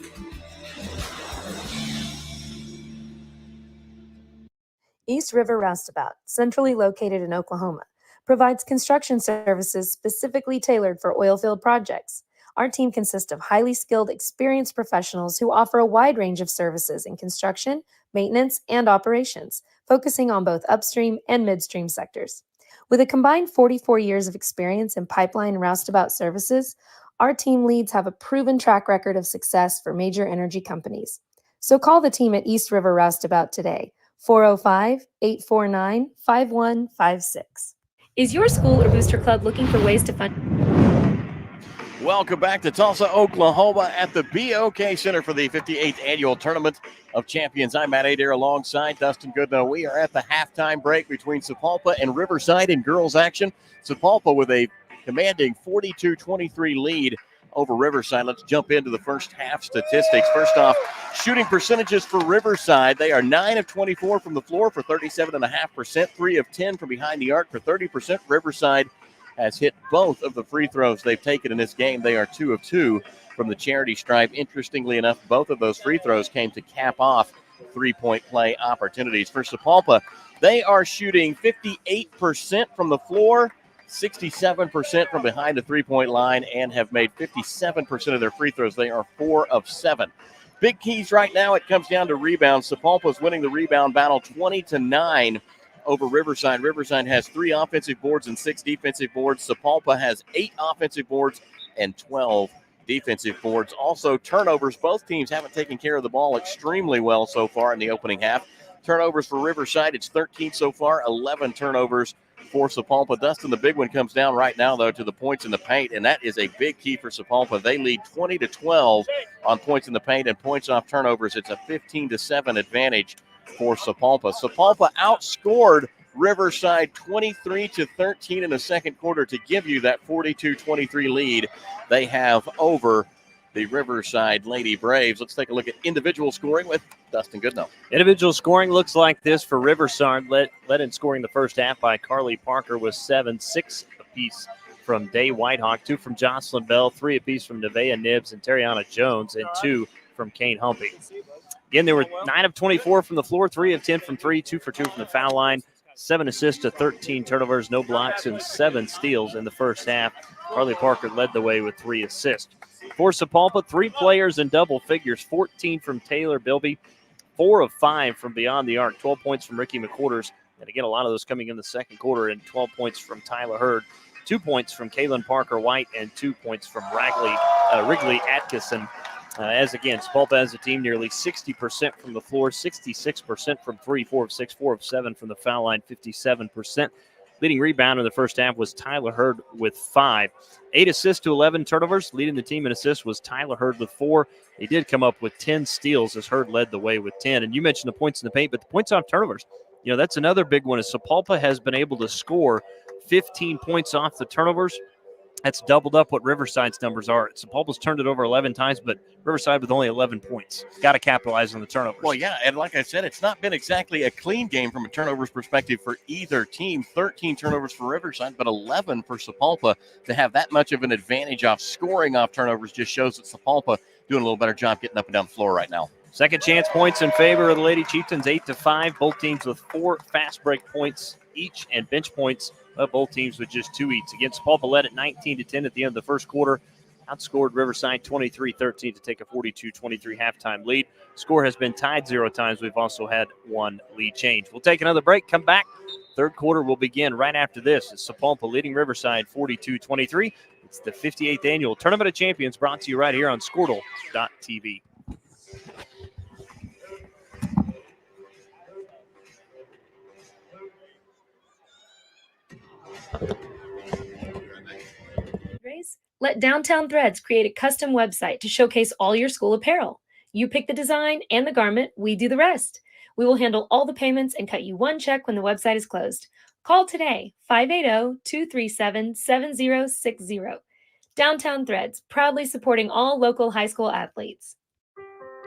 East River Roustabout, centrally located in Oklahoma, provides construction services specifically tailored for oilfield projects. Our team consists of highly skilled, experienced professionals who offer a wide range of services in construction, maintenance, and operations, focusing on both upstream and midstream sectors. With a combined 44 years of experience in pipeline and roustabout services, our team leads have a proven track record of success for major energy companies. So call the team at East River Roustabout today, 405-849-5156. Is your school or booster club looking for ways to fund? Welcome back to Tulsa, Oklahoma at the BOK Center for the 58th Annual Tournament of Champions. I'm Matt Adair alongside Dustin Goodnow. We are at the halftime break between Sapulpa and Riverside in girls action. Sapulpa with a commanding 42-23 lead over Riverside. Let's jump into the first half statistics. First off, shooting percentages for Riverside. They are 9 of 24 from the floor for 37.5%, 3 of 10 from behind the arc for 30%. Riverside has hit both of the free throws they've taken in this game. They are 2 of 2 from the charity stripe. Interestingly enough, both of those free throws came to cap off three-point play opportunities. For Sapulpa, they are shooting 58% from the floor, 67% from behind the three-point line, and have made 57% of their free throws. They are 4 of 7. Big keys right now, it comes down to rebounds. Sapulpa's winning the rebound battle 20-9 over Riverside. Riverside has 3 offensive boards and 6 defensive boards. Sapulpa has 8 offensive boards and 12 defensive boards. Also, turnovers. Both teams haven't taken care of the ball extremely well so far in the opening half. Turnovers for Riverside, it's 13 so far, 11 turnovers for Sapulpa. Dustin, the big one comes down right now, though, to the points in the paint, and that is a big key for Sapulpa. They lead 20-12 on points in the paint and points off turnovers. It's a 15-7 advantage for Sapulpa. Sapulpa outscored Riverside 23-13 in the second quarter to give you that 42-23 lead they have over the Riverside Lady Braves. Let's take a look at individual scoring with Dustin Goodnow. Individual scoring looks like this for Riverside. Led in scoring the first half by Carly Parker with 7, 6 apiece from Day Whitehawk, 2 from Jocelyn Bell, 3 apiece from Nevaeh Nibbs and Terriana Jones, and 2 from Kane Humpy. Again, they were 9 of 24 from the floor, 3 of 10 from 3, 2 for 2 from the foul line, 7 assists to 13 turnovers, no blocks, and 7 steals in the first half. Carly Parker led the way with 3 assists. For Sapulpa, 3 players in double figures, 14 from Taylor Bilby, 4 of 5 from beyond the arc, 12 points from Ricky McQuarters. And again, a lot of those coming in the second quarter, and 12 points from Tyler Hurd, 2 points from Kaylin Parker-White, and 2 points from Wrigley Atkinson. As again, Sapulpa as a team, nearly 60% from the floor, 66% from 3, 4 of 6, 4 of 7 from the foul line, 57%. Leading rebounder in the first half was Tyler Hurd with 5. 8 assists to 11 turnovers. Leading the team in assists was Tyler Hurd with 4. He did come up with 10 steals as Hurd led the way with 10. And you mentioned the points in the paint, but the points off turnovers, that's another big one. Is Sapulpa has been able to score 15 points off the turnovers. That's doubled up what Riverside's numbers are. Sapulpa's turned it over 11 times, but Riverside with only 11 points. Got to capitalize on the turnovers. Well, yeah, and like I said, it's not been exactly a clean game from a turnovers perspective for either team. 13 turnovers for Riverside, but 11 for Sapulpa. To have that much of an advantage off scoring off turnovers just shows that Sapulpa doing a little better job getting up and down the floor right now. Second chance points in favor of the Lady Chieftains, 8-5. Both teams with 4 fast break points each, and bench points of both teams with just 2 each. Again, Sapulpa led at 19-10 at the end of the first quarter. Outscored Riverside 23-13 to take a 42-23 halftime lead. Score has been tied 0 times. We've also had 1 lead change. We'll take another break, come back. Third quarter will begin right after this. It's Sapulpa leading Riverside 42-23. It's the 58th annual Tournament of Champions, brought to you right here on Squirtle.tv. Let Downtown Threads create a custom website to showcase all your school apparel. You pick the design and the garment, we do the rest. We will handle all the payments and cut you one check when the website is closed. Call today, 580-237-7060. Downtown Threads, proudly supporting all local high school athletes.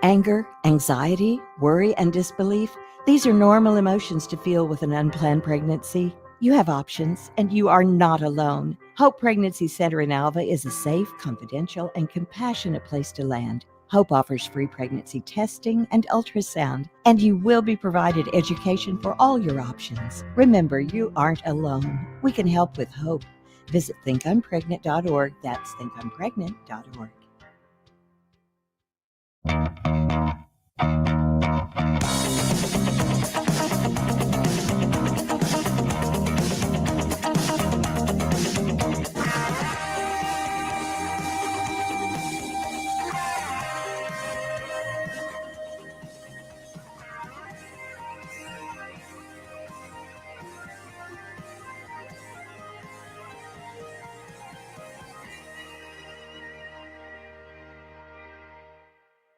Anger, anxiety, worry, and disbelief, these are normal emotions to feel with an unplanned pregnancy. You have options, and you are not alone. Hope Pregnancy Center in Alva is a safe, confidential, and compassionate place to land. Hope offers free pregnancy testing and ultrasound, and you will be provided education for all your options. Remember, you aren't alone. We can help with hope. Visit thinkimpregnant.org. That's thinkimpregnant.org.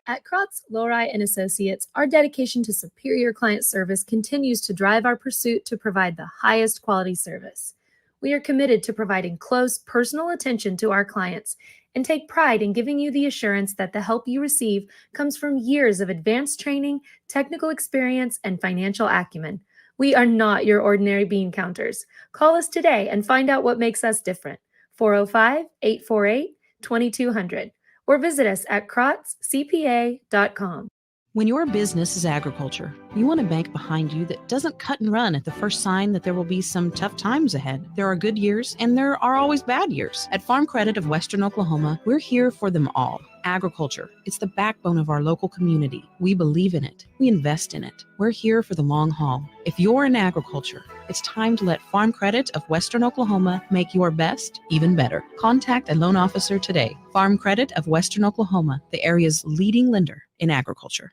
At Krotz, Lowry & Associates, our dedication to superior client service continues to drive our pursuit to provide the highest quality service. We are committed to providing close, personal attention to our clients and take pride in giving you the assurance that the help you receive comes from years of advanced training, technical experience, and financial acumen. We are not your ordinary bean counters. Call us today and find out what makes us different. 405-848-2200. Or visit us at krotzcpa.com. When your business is agriculture, you want a bank behind you that doesn't cut and run at the first sign that there will be some tough times ahead. There are good years and there are always bad years. At Farm Credit of Western Oklahoma, we're here for them all. Agriculture, it's the backbone of our local community. We believe in it. We invest in it. We're here for the long haul. If you're in agriculture, it's time to let Farm Credit of Western Oklahoma make your best even better. Contact a loan officer today. Farm Credit of Western Oklahoma, the area's leading lender in agriculture.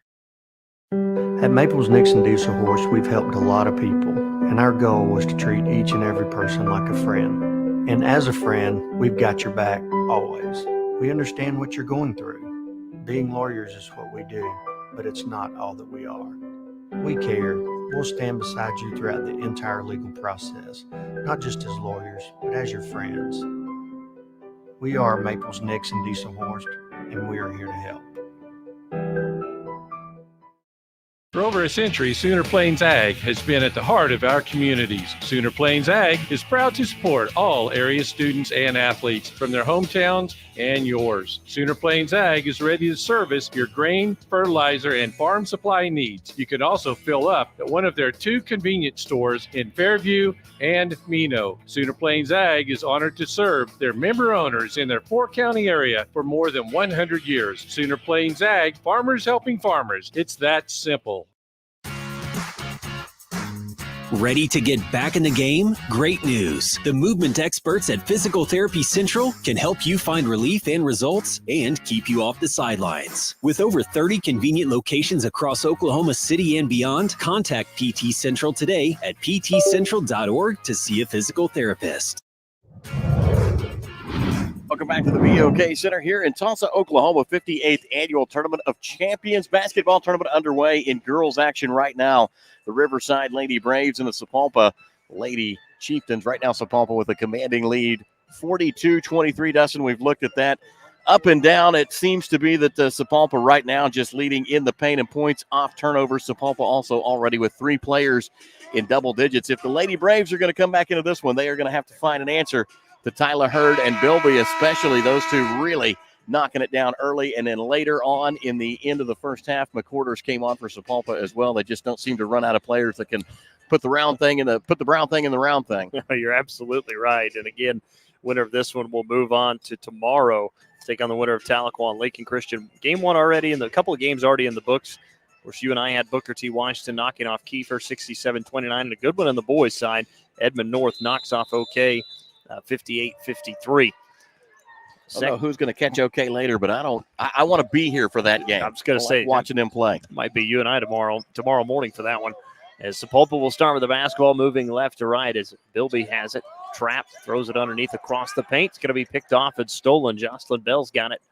At Maples Nixon Diesel Horse, we've helped a lot of people, and our goal was to treat each and every person like a friend. And as a friend, we've got your back always. We understand what you're going through. Being lawyers is what we do, but it's not all that we are. We care. We'll stand beside you throughout the entire legal process, not just as lawyers, but as your friends. We are Maples Nixon Diesel Horse, and we are here to help. For over a century, Sooner Plains Ag has been at the heart of our communities. Sooner Plains Ag is proud to support all area students and athletes from their hometowns and yours. Sooner Plains Ag is ready to service your grain, fertilizer, and farm supply needs. You can also fill up at one of their 2 convenience stores in Fairview and Mino. Sooner Plains Ag is honored to serve their member owners in their 4-county area for more than 100 years. Sooner Plains Ag, farmers helping farmers. It's that simple. Ready to get back in the game? Great news. The movement experts at Physical Therapy Central can help you find relief and results and keep you off the sidelines. With over 30 convenient locations across Oklahoma City and beyond, contact PT Central today at ptcentral.org to see a physical therapist. Welcome back to the BOK Center here in Tulsa, Oklahoma. 58th Annual Tournament of Champions basketball tournament underway in girls action right now. The Riverside Lady Braves and the Sapulpa Lady Chieftains. Right now, Sapulpa with a commanding lead, 42-23. Dustin, we've looked at that. Up and down, it seems to be that the Sapulpa right now just leading in the paint and points off turnovers. Sapulpa also already with 3 players in double digits. If the Lady Braves are going to come back into this one, they are going to have to find an answer to Tyler Hurd and Bilby, especially those two really knocking it down early. And then later on in the end of the first half, McQuarters came on for Sapulpa as well. They just don't seem to run out of players that can put the brown thing in the round thing. You're absolutely right. And again, winner of this one will move on to tomorrow to take on the winner of Tahlequah and Lincoln Christian. Game 1 already, and a couple of games already in the books. Of course, you and I had Booker T. Washington knocking off Kiefer 67-29, and a good one on the boys' side. Edmond North knocks off OK 58-53. I don't know who's going to catch OK later, but I want to be here for that game. I'm just going to say, watching them play. Might be you and I tomorrow morning for that one. As Sapulpa will start with the basketball, moving left to right as Bilby has it. Trapped, throws it underneath across the paint. It's going to be picked off and stolen. Jocelyn Bell's got it.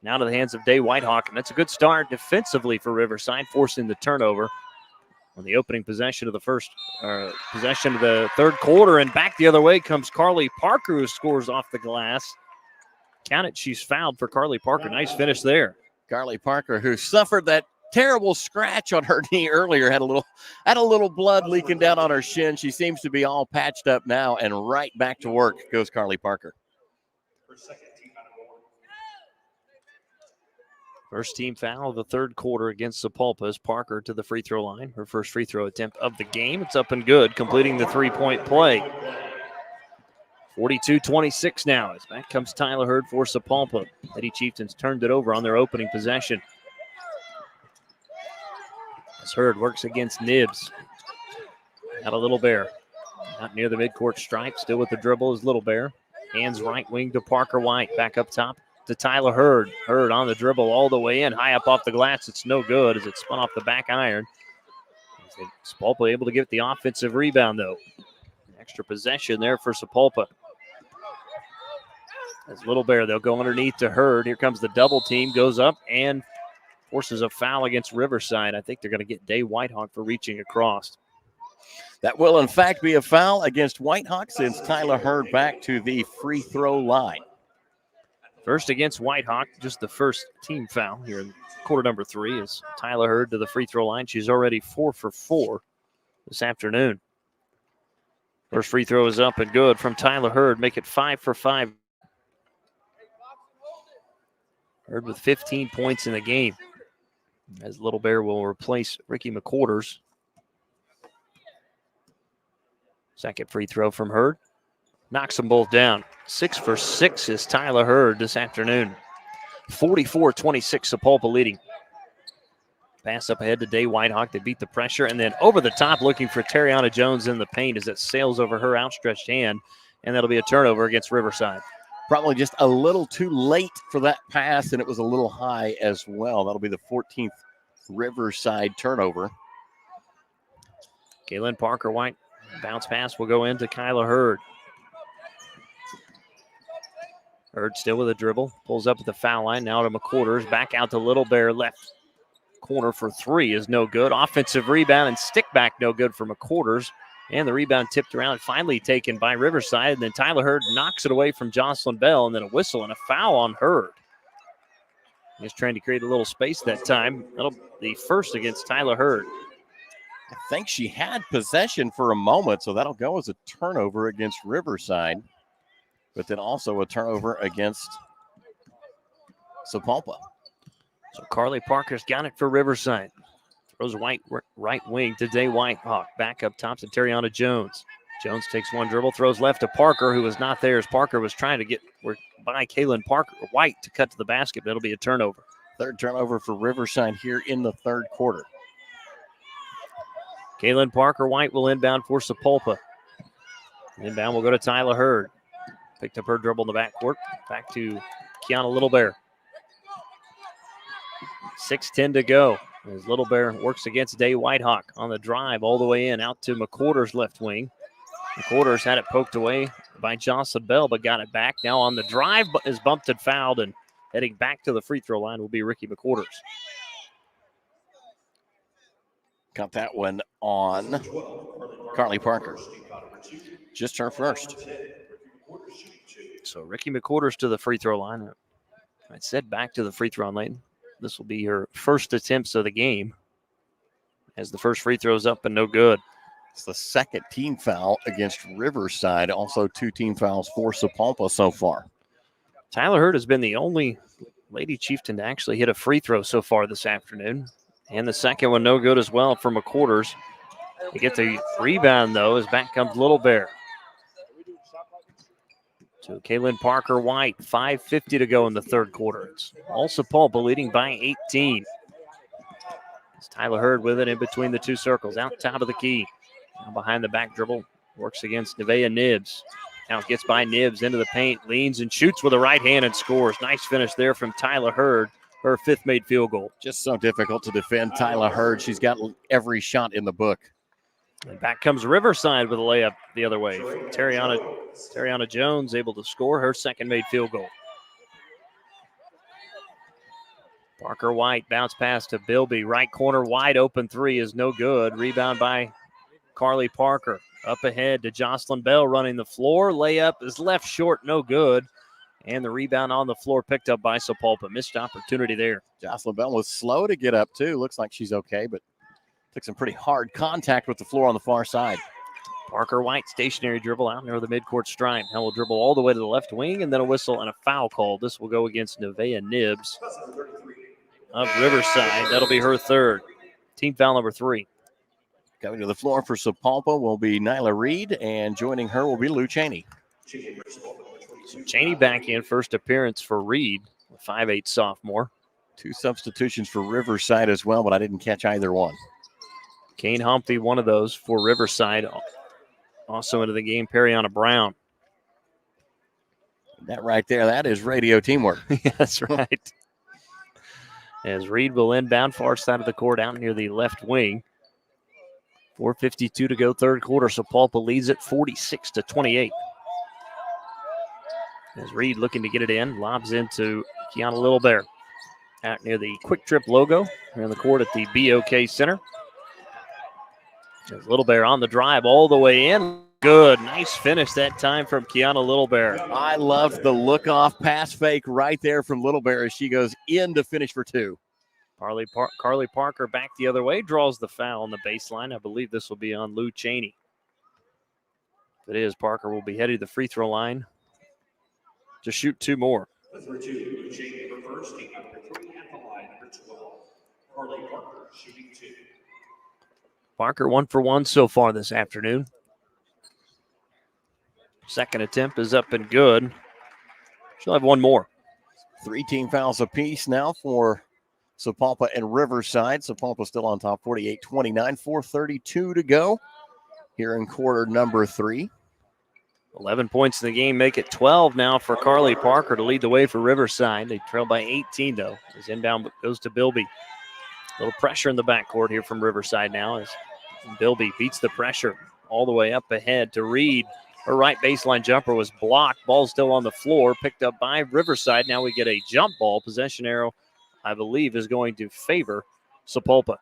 Now to the hands of Day Whitehawk, and that's a good start defensively for Riverside, forcing the turnover on the opening possession of the third quarter. And back the other way comes Carly Parker, who scores off the glass. Count it, she's fouled for Carly Parker. Nice finish there. Carly Parker, who suffered that terrible scratch on her knee earlier, had a little blood leaking down on her shin. She seems to be all patched up now, and right back to work goes Carly Parker. First team foul of the third quarter against Sapulpa is Parker to the free throw line. Her first free throw attempt of the game. It's up and good, completing the three-point play. 42-26 now. As back comes Tyler Hurd for Sapulpa. Lady Chieftains turned it over on their opening possession. As Hurd works against Nibbs. Got a Little Bear. Not near the midcourt stripe. Still with the dribble is Little Bear. Hands right wing to Parker White. Back up top to Tyler Hurd. Hurd on the dribble all the way in. High up off the glass. It's no good as it spun off the back iron. Sapulpa able to get the offensive rebound, though. Extra possession there for Sapulpa. As Little Bear, they'll go underneath to Hurd. Here comes the double team. Goes up and forces a foul against Riverside. I think they're going to get Day Whitehawk for reaching across. That will, in fact, be a foul against Whitehawk, sends Tyler Hurd back to the free throw line. First against Whitehawk, just the first team foul here in quarter number 3 is Tyler Hurd to the free throw line. She's already 4 for 4 this afternoon. First free throw is up and good from Tyler Hurd. Make it 5 for 5. Hurd with 15 points in the game. As Little Bear will replace Ricky McQuarters. Second free throw from Hurd. Knocks them both down. 6 for 6 is Tyler Hurd this afternoon. 44-26, Sapulpa leading. Pass up ahead to Day Whitehawk. They beat the pressure. And then over the top looking for Terriana Jones in the paint as it sails over her outstretched hand. And that'll be a turnover against Riverside. Probably just a little too late for that pass, and it was a little high as well. That'll be the 14th Riverside turnover. Kaylin Parker White. Bounce pass will go into Kyla Hurd. Hurd still with a dribble. Pulls up at the foul line. Now to McQuarters. Back out to Little Bear. Left corner for 3 is no good. Offensive rebound and stick back no good for McQuarters. And the rebound tipped around, finally taken by Riverside. And then Tyler Hurd knocks it away from Jocelyn Bell. And then a whistle and a foul on Hurd. Just trying to create a little space that time. That'll be first against Tyler Hurd. I think she had possession for a moment, so that'll go as a turnover against Riverside. But then also a turnover against Sapulpa. So Carly Parker's got it for Riverside. Throws White right wing to Day Whitehawk. Back up top to Terriana Jones. Jones takes one dribble, throws left to Parker, who was not there as Parker was trying to get by Kaylin White to cut to the basket. That'll be a turnover. Third turnover for Riverside here in the third quarter. Kaylin Parker White will inbound for Sapulpa. Inbound will go to Tyler Hurd. Picked up her dribble in the backcourt. Back to Kiana Little Bear. 6:10 to go as Little Bear works against Day Whitehawk on the drive all the way in out to McWhorter's left wing. McWhorter's had it poked away by Jocelyn Bell, but got it back. Now on the drive is bumped and fouled, and heading back to the free throw line will be Ricky McWhorters. Got that one on Carly Parker. Just her first. So Ricky McWhorters to the free throw line. I said back to the free throw line. This will be her first attempts of the game as the first free throw is up and no good. It's the second team foul against Riverside. Also 2 team fouls for Sapulpa so far. Tyler Hurd has been the only Lady Chieftain to actually hit a free throw so far this afternoon. And the second one no good as well for McWhorters. To get the rebound, though, as back comes Little Bear. To Kaylin Parker White, 5:50 to go in the third quarter. It's all Sapulpa leading by 18. It's Tyler Hurd with it in between the two circles, out top of the key. Now behind the back dribble, works against Nevaeh Nibbs. Now gets by Nibbs into the paint, leans and shoots with a right hand and scores. Nice finish there from Tyler Hurd, her 5th made field goal. Just so difficult to defend Tyler Hurd. She's got every shot in the book. And back comes Riverside with a layup the other way. Terriana Jones able to score her 2nd made field goal. Parker White bounce pass to Bilby. Right corner wide open 3 is no good. Rebound by Carly Parker. Up ahead to Jocelyn Bell running the floor. Layup is left short, no good. And the rebound on the floor picked up by Sapulpa. Missed opportunity there. Jocelyn Bell was slow to get up too. Looks like she's okay, but took some pretty hard contact with the floor on the far side. Parker White, stationary dribble out near the midcourt stripe. Now will dribble all the way to the left wing, and then a whistle and a foul call. This will go against Nevaeh Nibbs of Riverside. That'll be her 3rd. Team foul number 3. Coming to the floor for Sapulpa will be Nyla Reed, and joining her will be Lou Cheney. So Cheney back in, first appearance for Reed, a 5'8" sophomore. 2 substitutions for Riverside as well, but I didn't catch either one. Kane Humphrey, one of those for Riverside. Also into the game, Periana Brown. That right there, that is radio teamwork. That's right. As Reed will inbound, far side of the court out near the left wing. 4:52 to go, third quarter. Sapulpa leads it 46-28. As Reed looking to get it in, lobs into Kiana Little Bear. Out near the Quick Trip logo, here on the court at the BOK Center. As Little Bear on the drive all the way in. Good. Nice finish that time from Kiana Little Bear. I love the look-off pass fake right there from Little Bear as she goes in to finish for 2. Carly Parker back the other way, draws the foul on the baseline. I believe this will be on Lou Cheney. If it is, Parker will be headed to the free throw line to shoot 2 more. Number 2, Cheney reverse, taking number 3 at the line, number 12. Carly Parker shooting 2. Parker 1 for 1 so far this afternoon. Second attempt is up and good. She'll have 1 more. 3 team fouls apiece now for Sapulpa and Riverside. Sapulpa still on top, 48-29, 4:32 to go here in quarter number 3. 11 points in the game make it 12 now for Carly Parker to lead the way for Riverside. They trail by 18, though, as inbound goes to Bilby. A little pressure in the backcourt here from Riverside now as Bilby beats the pressure all the way up ahead to Reed. Her right baseline jumper was blocked. Ball still on the floor, picked up by Riverside. Now we get a jump ball. Possession arrow, I believe, is going to favor Sapulpa.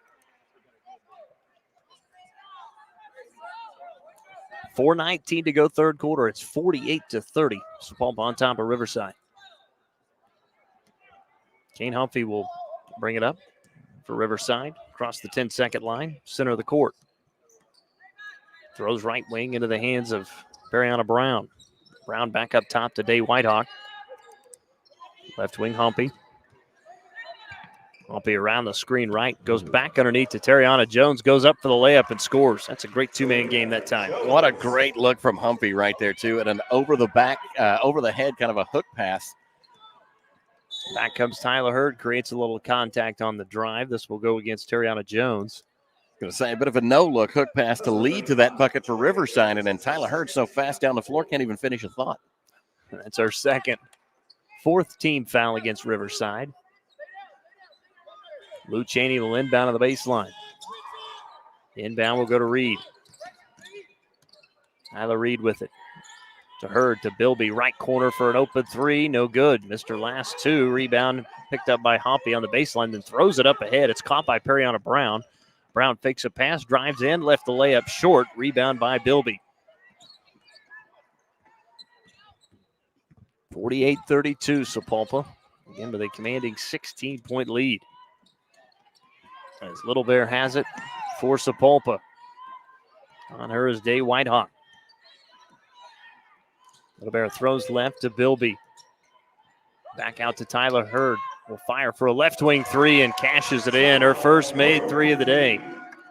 4:19 to go third quarter. It's 48-30. Sapulpa on top of Riverside. Kane Humphrey will bring it up for Riverside. Across the 10-second line, center of the court. Throws right wing into the hands of Periana Brown. Brown back up top to Day Whitehawk. Left wing Humphrey. Humphrey around the screen right. Goes back underneath to Terriana Jones. Goes up for the layup and scores. That's a great 2-man game that time. What a great look from Humphrey right there, too. And an over the head kind of a hook pass. Back comes Tyler Hurd. Creates a little contact on the drive. This will go against Terriana Jones. Going to say a bit of a no-look hook pass to lead to that bucket for Riverside, and then Tyler Hurd so fast down the floor can't even finish a thought. That's our fourth team foul against Riverside. Lou Cheney will inbound on the baseline. The inbound will go to Reed. Tyler Reed with it. To Hurd, to Bilby, right corner for an open three. No good. Mr. Last two. Rebound picked up by Hoppy on the baseline, then throws it up ahead. It's caught by Periana Brown. Brown fakes a pass, drives in, left the layup short. Rebound by Bilby. 48-32 Sapulpa. Again, with a commanding 16-point lead. As Little Bear has it for Sapulpa. On her is Day Whitehawk. Little Bear throws left to Bilby. Back out to Tyler Hurd. Will fire for a left wing three and cashes it in. Her first made three of the day.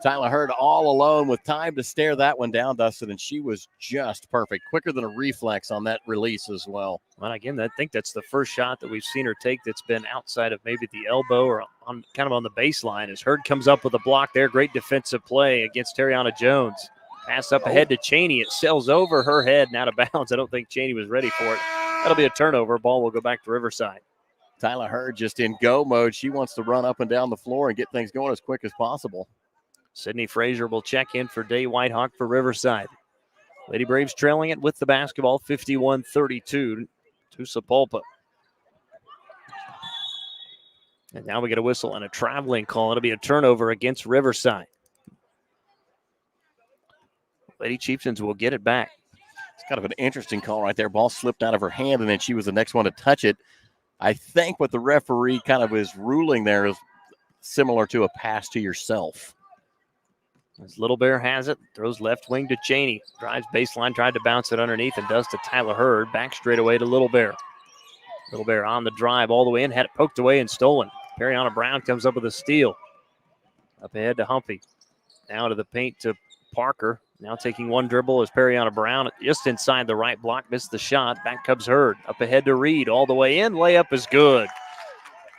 Tyler Hurd all alone with time to stare that one down, Dustin, and she was just perfect. Quicker than a reflex on that release as well. Well, again, I think that's the first shot that we've seen her take that's been outside of maybe the elbow or on kind of on the baseline. As Hurd comes up with a block there, great defensive play against Terriana Jones. Pass up ahead to Cheney. It sails over her head and out of bounds. I don't think Cheney was ready for it. That'll be a turnover. Ball will go back to Riverside. Tyler Hurd just in go mode. She wants to run up and down the floor and get things going as quick as possible. Sydney Frazier will check in for Day Whitehawk for Riverside. Lady Braves trailing it with the basketball, 51-32 to Sapulpa. And now we get a whistle and a traveling call. It'll be a turnover against Riverside. Lady Chieftains will get it back. It's kind of an interesting call right there. Ball slipped out of her hand, and then she was the next one to touch it. I think what the referee kind of is ruling there is similar to a pass to yourself. As Little Bear has it, throws left wing to Cheney. Drives baseline, tried to bounce it underneath and does to Tyler Hurd. Back straight away to Little Bear. Little Bear on the drive all the way in, had it poked away and stolen. Periana Brown comes up with a steal. Up ahead to Humpy. Now to the paint to Parker. Now taking one dribble is Periana Brown just inside the right block. Missed the shot. Back comes Hurd. Up ahead to Reed. All the way in. Layup is good.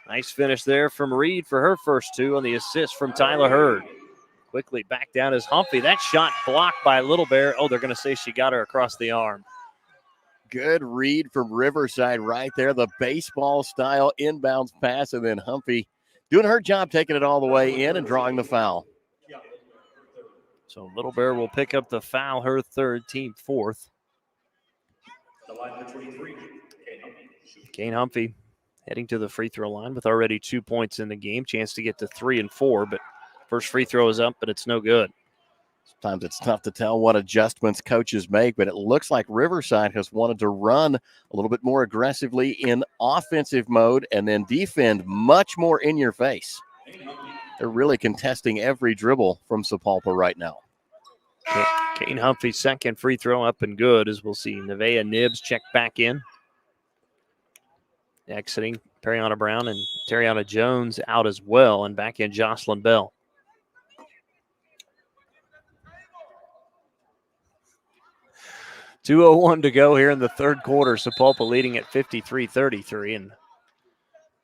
Nice finish there from Reed for her first two on the assist from Tyler Hurd. Quickly back down is Humpy. That shot blocked by Little Bear. Oh, they're going to say she got her across the arm. Good read from Riverside right there. The baseball style inbounds pass, and then Humpy doing her job, taking it all the way in and drawing the foul. So Little Bear will pick up the foul, her third, team fourth. The line for 23, Kane Humphy heading to the free throw line with already 2 points in the game. Chance to get to 3 and 4, but first free throw is up, but it's no good. Sometimes it's tough to tell what adjustments coaches make, but it looks like Riverside has wanted to run a little bit more aggressively in offensive mode and then defend much more in your face. They're really contesting every dribble from Sapulpa right now. Kane Humphy's second free throw up and good, as we'll see Nevaeh Nibbs check back in. Exiting Periana Brown and Terriana Jones out as well, and back in Jocelyn Bell. .201 to go here in the third quarter. Sapulpa leading at 53-33, and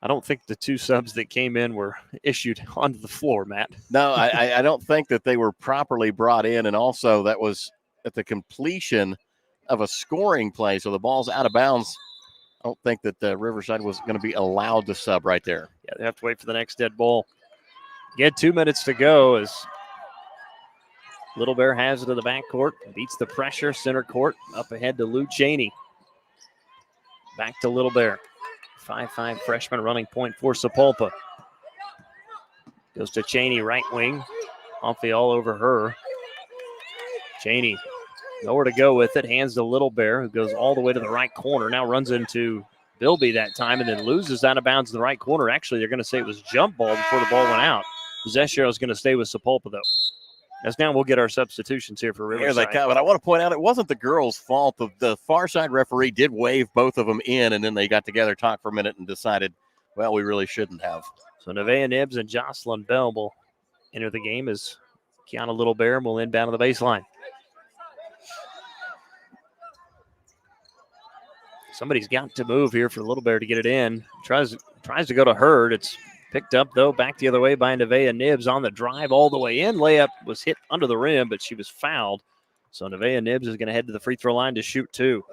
I don't think the two subs that came in were issued onto the floor, Matt. No, I don't think that they were properly brought in, and also that was at the completion of a scoring play, so the ball's out of bounds. I don't think that Riverside was going to be allowed to sub right there. Yeah, they have to wait for the next dead ball. Get 2 minutes to go as Little Bear has it in the backcourt, beats the pressure, center court, up ahead to Lou Cheney. Back to Little Bear. 5'5" freshman running point for Sapulpa. Goes to Cheney, right wing. Humphy all over her. Cheney, nowhere to go with it. Hands to Little Bear, who goes all the way to the right corner. Now runs into Bilby that time and then loses out of bounds in the right corner. Actually, they're going to say it was jump ball before the ball went out. Possession is going to stay with Sapulpa, though. As now we'll get our substitutions here for Riverside. Here they come, but I want to point out it wasn't the girls' fault. The far side referee did wave both of them in, and then they got together, talked for a minute, and decided, well, we really shouldn't have. So Nevaeh Nibbs and Jocelyn Bell will enter the game as Kiana Little Bear will inbound on the baseline. Somebody's got to move here for Little Bear to get it in. Tries to go to Hurd. It's Picked up, though, back the other way by Nevaeh Nibbs on the drive all the way in. Layup was hit under the rim, but she was fouled. So Nevaeh Nibbs is going to head to the free throw line to shoot 2.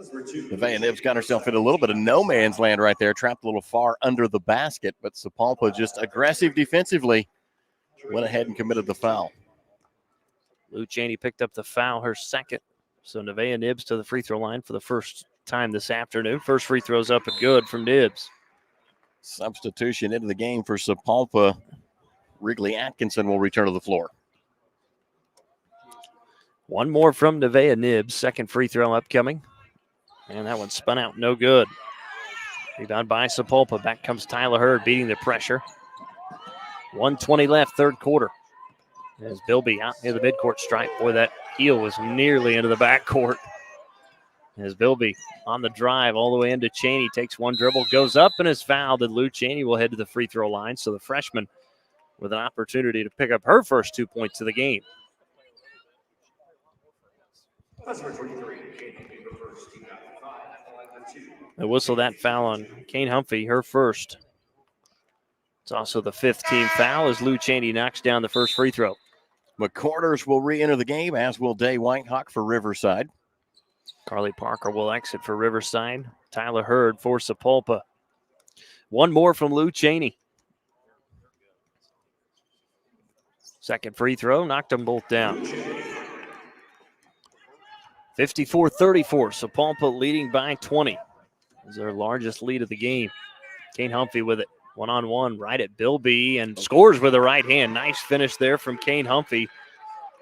Nevaeh Nibbs got herself in a little bit of no man's land right there, trapped a little far under the basket, but Sapulpa just aggressive defensively went ahead and committed the foul. Lou Cheney picked up the foul, her second. So Nevaeh Nibbs to the free throw line for the first time this afternoon. First free throw's up and good from Nibbs. Substitution into the game for Sapulpa. Wrigley Atkinson will return to the floor. One more from Nevaeh Nibbs. Second free throw upcoming. And that one spun out, no good. Rebound by Sapulpa. Back comes Tyler Hurd beating the pressure. 1:20 left, third quarter. As Bilby out near the midcourt stripe. Boy, that heel was nearly into the backcourt. As Bilby on the drive all the way into Cheney, takes one dribble, goes up and is fouled, and Lou Cheney will head to the free throw line. So the freshman with an opportunity to pick up her first 2 points of the game. They whistle that foul on Kane Humphrey, her first. It's also the 5th team foul as Lou Cheney knocks down the first free throw. McCorders will re-enter the game, as will Day Whitehawk for Riverside. Carly Parker will exit for Riverside. Tyler Hurd for Sapulpa. One more from Lou Cheney. Second free throw, knocked them both down. 54-34, Sapulpa leading by 20. This is their largest lead of the game. Kane Humphrey with it. One-on-one right at Bilby and scores with the right hand. Nice finish there from Kane Humphrey.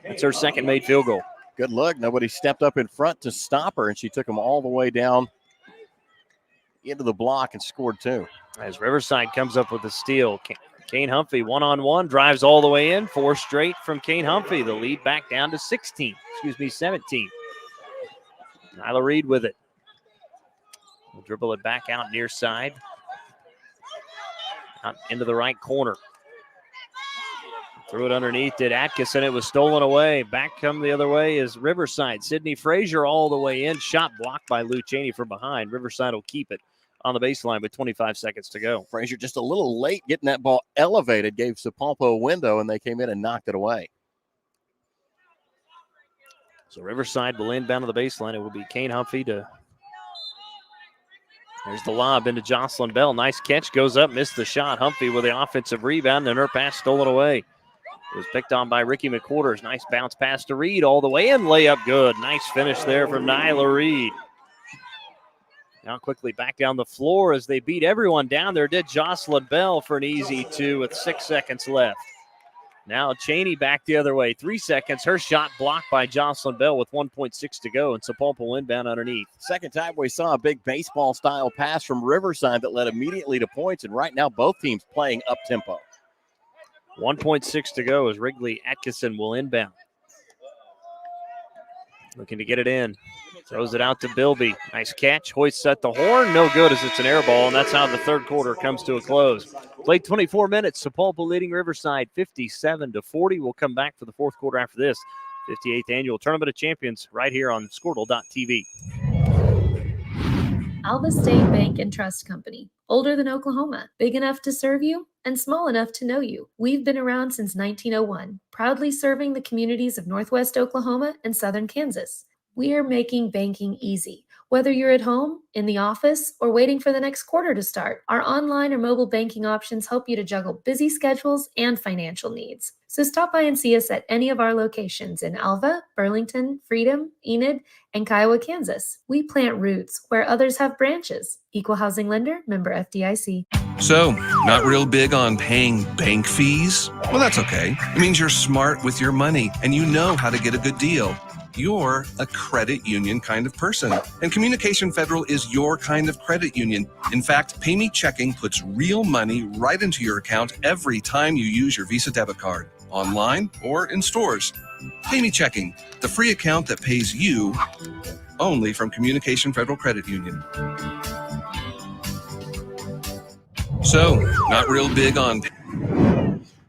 That's her second made field goal. Good look. Nobody stepped up in front to stop her, and she took them all the way down into the block and scored 2. As Riverside comes up with the steal, Kane Humphrey one-on-one, drives all the way in. 4 straight from Kane Humphrey. The lead back down to 17. Nyla Reed with it. We'll dribble it back out near side. Out into the right corner. Threw it underneath it. Atkinson, it was stolen away. Back come the other way is Riverside. Sydney Frazier all the way in. Shot blocked by Lou Cheney from behind. Riverside will keep it on the baseline with 25 seconds to go. Frazier just a little late getting that ball elevated. Gave Sapulpa a window, and they came in and knocked it away. So Riverside will inbound to the baseline. It will be Kane Humphrey to... There's the lob into Jocelyn Bell. Nice catch. Goes up, missed the shot. Humphrey with the offensive rebound, and her pass stolen away. It was picked on by Ricky McQuarters. Nice bounce pass to Reed all the way in. Layup good. Nice finish there from Nyla Reed. Now quickly back down the floor as they beat everyone down there. Did Jocelyn Bell for an easy 2 with 6 seconds left. Now Cheney back the other way. 3 seconds. Her shot blocked by Jocelyn Bell with 1.6 to go, and Sapulpa will inbound underneath. Second time we saw a big baseball-style pass from Riverside that led immediately to points, and right now both teams playing up-tempo. 1.6 to go as Wrigley Atkinson will inbound. Looking to get it in. Throws it out to Bilby. Nice catch. Hoists at the horn. No good as it's an air ball, and that's how the third quarter comes to a close. Played 24 minutes. Sapulpa leading Riverside 57-40. We'll come back for the fourth quarter after this. 58th Annual Tournament of Champions right here on Squirtle.tv. Alva State Bank and Trust Company. Older than Oklahoma, big enough to serve you, and small enough to know you. We've been around since 1901, proudly serving the communities of Northwest Oklahoma and Southern Kansas. We are making banking easy. Whether you're at home, in the office, or waiting for the next quarter to start, our online or mobile banking options help you to juggle busy schedules and financial needs. So stop by and see us at any of our locations in Alva, Burlington, Freedom, Enid, and Kiowa, Kansas. We plant roots where others have branches. Equal housing lender, member FDIC. So, not real big on paying bank fees? Well, that's okay. It means you're smart with your money and you know how to get a good deal. You're a credit union kind of person, and Communication Federal is your kind of credit union. In fact, Pay Me Checking puts real money right into your account every time you use your Visa debit card, online or in stores. Pay Me Checking, the free account that pays you only from Communication Federal Credit Union. So, not real big on...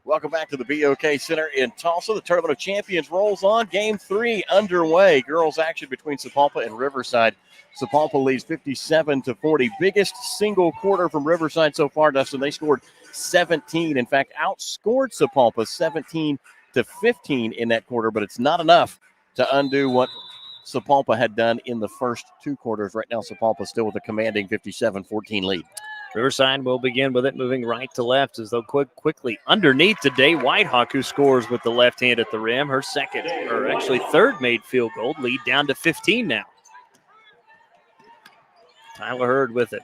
Welcome back to the BOK Center in Tulsa. The Tournament of Champions rolls on. Game 3 underway. Girls action between Sapulpa and Riverside. Sapulpa leads 57-40. Biggest single quarter from Riverside so far, Dustin. They scored 17. In fact, outscored Sapulpa 17-15 in that quarter, but it's not enough to undo what Sapulpa had done in the first two quarters. Right now, Sapulpa still with a commanding 57-14 lead. Riverside will begin with it, moving right to left as they'll quickly underneath to Day Whitehawk, who scores with the left hand at the rim. Her second, or actually third made field goal, lead down to 15 now. Tyler Hurd with it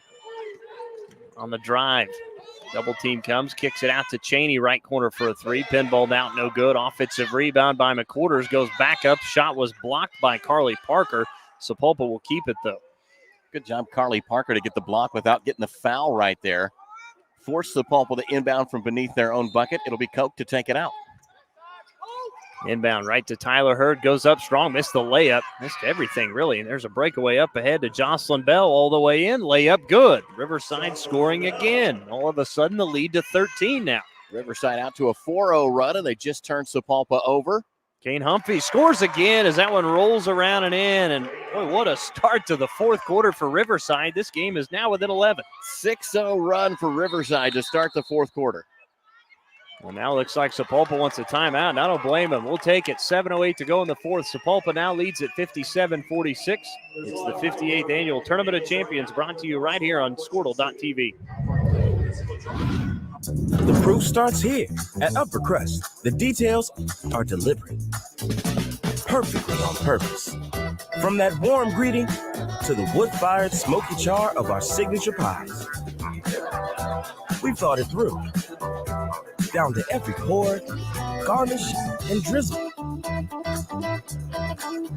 on the drive. Double team comes, kicks it out to Cheney, right corner for a three. Pinballed out, no good. Offensive rebound by McQuarters, goes back up. Shot was blocked by Carly Parker. Sapulpa will keep it, though. Good job, Carly Parker, to get the block without getting the foul right there. Force Sapulpa to inbound from beneath their own bucket. It'll be Koch to take it out. Inbound right to Tyler Hurd, goes up strong, missed the layup, missed everything really, and there's a breakaway up ahead to Jocelyn Bell all the way in, layup good. Riverside scoring again. All of a sudden the lead to 13 now. Riverside out to a 4-0 run, and they just turned Sapulpa over. Kane Humphrey scores again as that one rolls around and in, and boy, what a start to the fourth quarter for Riverside. This game is now within 11. 6-0 run for Riverside to start the fourth quarter. Well, now it looks like Sapulpa wants a timeout, and I don't blame him. We'll take it. 7:08 to go in the fourth. Sapulpa now leads at 57-46. It's the 58th Annual Tournament of Champions, brought to you right here on Squirtle.tv. The proof starts here at Uppercrest. The details are deliberate, perfectly on purpose. From that warm greeting to the wood-fired smoky char of our signature pies. We've thought it through, down to every pour, garnish, and drizzle.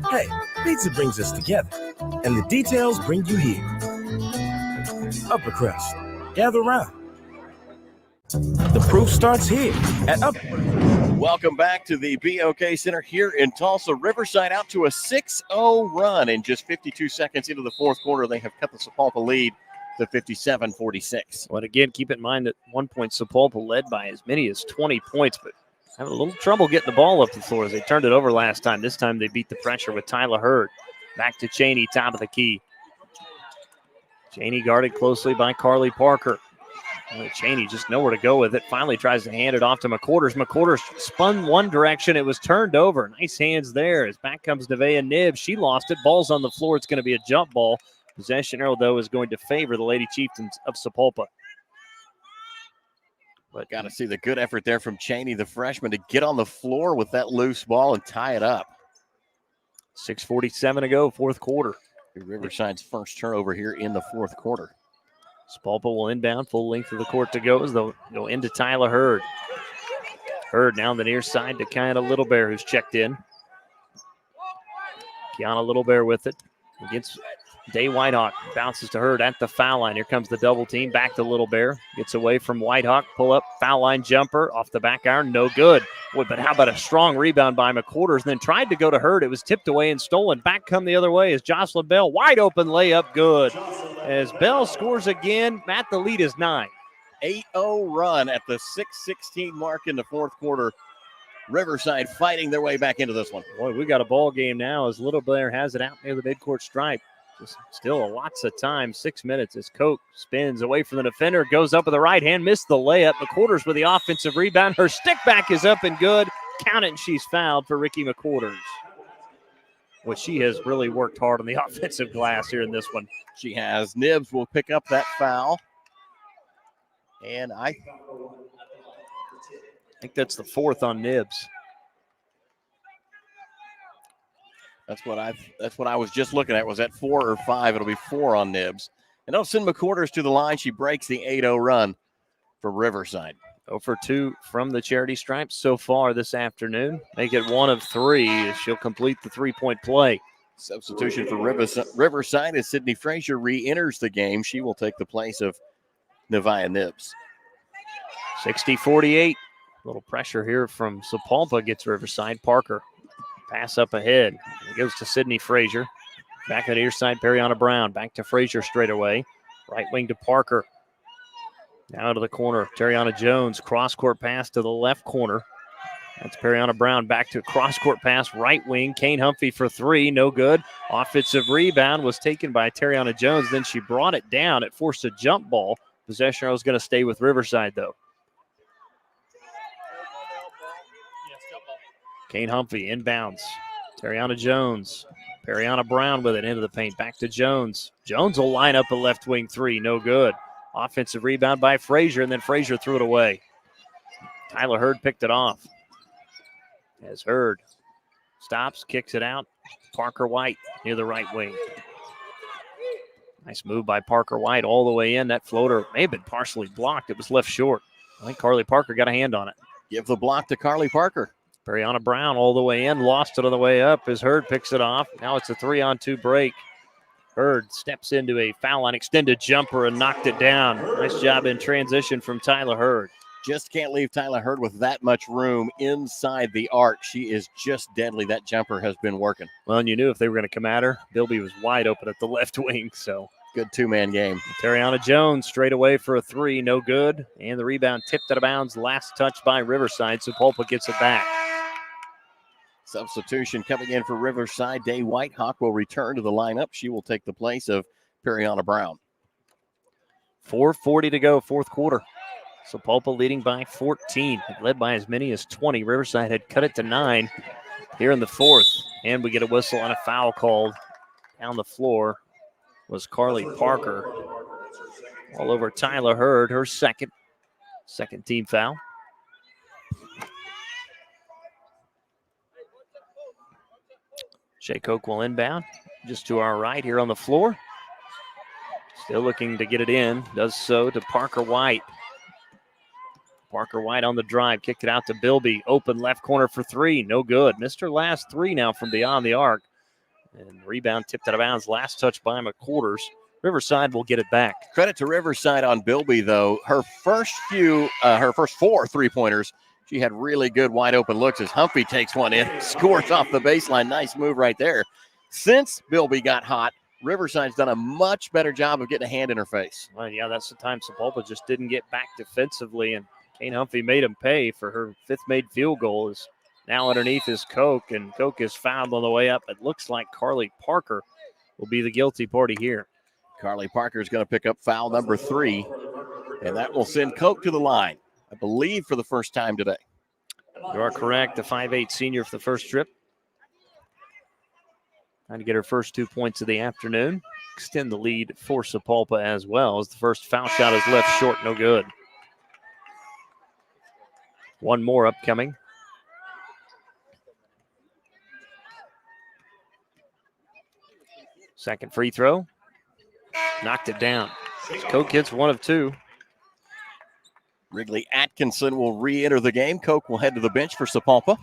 Hey, pizza brings us together, and the details bring you here. Uppercrest, gather round. The proof starts here at Welcome back to the BOK Center here in Tulsa. Riverside out to a 6-0 run in just 52 seconds into the fourth quarter. They have cut the Sapulpa lead to 57-46. But again, keep in mind that 1 point Sapulpa led by as many as 20 points, but having a little trouble getting the ball up the floor as they turned it over last time. This time they beat the pressure with Tyler Hurd. Back to Cheney, top of the key. Cheney guarded closely by Carly Parker. Cheney just nowhere to go with it. Finally tries to hand it off to McQuarters. McQuarters spun one direction. It was turned over. Nice hands there as back comes Nevaeh Nibbs. She lost it. Ball's on the floor. It's going to be a jump ball. Possession arrow, though, is going to favor the Lady Chieftains of Sapulpa. But got to see the good effort there from Cheney, the freshman, to get on the floor with that loose ball and tie it up. 6:47 to go, fourth quarter. Riverside's first turnover here in the fourth quarter. Sapulpa will inbound, full length of the court to go as they'll go into Tyler Hurd. Hurd now on the near side to Kiana Littlebear, who's checked in. Kiana Littlebear with it against Day Whitehawk. Bounces to Hurd at the foul line. Here comes the double team. Back to Littlebear. Gets away from Whitehawk. Pull up. Foul line jumper. Off the back iron. No good. Boy, but how about a strong rebound by McQuarters? And then tried to go to Hurd. It was tipped away and stolen. Back come the other way is Jocelyn Bell. Wide open layup. Good. As Bell scores again, Matt, the lead is 9. 8-0 run at the 6:16 mark in the fourth quarter. Riverside fighting their way back into this one. Boy, we got a ball game now as Littlebear has it out near the midcourt stripe. Just still lots of time, 6 minutes as Koch spins away from the defender, goes up with the right hand, missed the layup. McQuarters with the offensive rebound. Her stick back is up and good. Count it, and she's fouled for Ricky McQuarters. Well, she has really worked hard on the offensive glass here in this one. She has. Nibbs will pick up that foul. And I think that's the fourth on Nibbs. That's what I was just looking at. Was that 4 or 5? It'll be 4 on Nibbs. And they'll send McQuarters to the line. She breaks the 8-0 run for Riverside. 0 for 2 from the charity stripes so far this afternoon. Make it 1 of 3 as she'll complete the three-point play. Substitution for Riverside as Sydney Frazier re-enters the game. She will take the place of Nevaeh Nibbs. 60-48. A little pressure here from Sapulpa gets Riverside. Parker. Pass up ahead. It goes to Sydney Frazier. Back at the near side, Periana Brown. Back to Frazier straight away. Right wing to Parker. Now to the corner. Terriana Jones. Cross-court pass to the left corner. That's Periana Brown. Back to cross-court pass. Right wing. Kane Humphrey for 3. No good. Offensive rebound was taken by Terriana Jones. Then she brought it down. It forced a jump ball. Possession arrow is going to stay with Riverside, though. Kane Humphrey inbounds. Terriana Jones. Periana Brown with it into the paint. Back to Jones. Jones will line up a left wing three. No good. Offensive rebound by Frazier, and then Frazier threw it away. Tyler Hurd picked it off. As Hurd stops, kicks it out. Parker White near the right wing. Nice move by Parker White all the way in. That floater may have been partially blocked. It was left short. I think Carly Parker got a hand on it. Give the block to Carly Parker. Periana Brown all the way in. Lost it on the way up as Hurd picks it off. Now it's a 3-on-2 break. Hurd steps into a foul line extended jumper and knocked it down. Nice job in transition from Tyler Hurd. Just can't leave Tyler Hurd with that much room inside the arc. She is just deadly. That jumper has been working. Well, and you knew if they were going to come at her, Bilby was wide open at the left wing. So good two-man game. Terriana Jones straight away for a three. No good. And the rebound tipped out of bounds. Last touch by Riverside. Sapulpa gets it back. Substitution coming in for Riverside. Day Whitehawk will return to the lineup. She will take the place of Periana Brown. 4:40 to go, fourth quarter. Sapulpa leading by 14. Led by as many as 20. Riverside had cut it to 9 here in the fourth. And we get a whistle on a foul called down the floor. Was Carly Parker all over Tyler Hurd, her second team foul. Shea Koch will inbound just to our right here on the floor. Still looking to get it in. Does so to Parker White. Parker White on the drive. Kicked it out to Bilby. Open left corner for three. No good. Missed her last three now from beyond the arc. And rebound tipped out of bounds. Last touch by McQuarters. Riverside will get it back. Credit to Riverside on Bilby, though. Her first 4 three-pointers, she had really good wide open looks as Humphrey takes one in, scores off the baseline. Nice move right there. Since Bilby got hot, Riverside's done a much better job of getting a hand in her face. Well, yeah, that's the time Sapulpa just didn't get back defensively, and Kane Humphrey made him pay for her fifth made field goal. Is now underneath is Koch, and Koch is fouled on the way up. It looks like Carly Parker will be the guilty party here. Carly Parker is going to pick up foul number 3, and that will send Koch to the line, I believe, for the first time today. You are correct. The 5'8 senior for the first trip. Trying to get her first 2 points of the afternoon. Extend the lead for Sapulpa as well as the first foul shot is left short. No good. One more upcoming. Second free throw. Knocked it down. Koch hits 1 of 2. Wrigley Atkinson will re-enter the game. Koch will head to the bench for Sapulpa.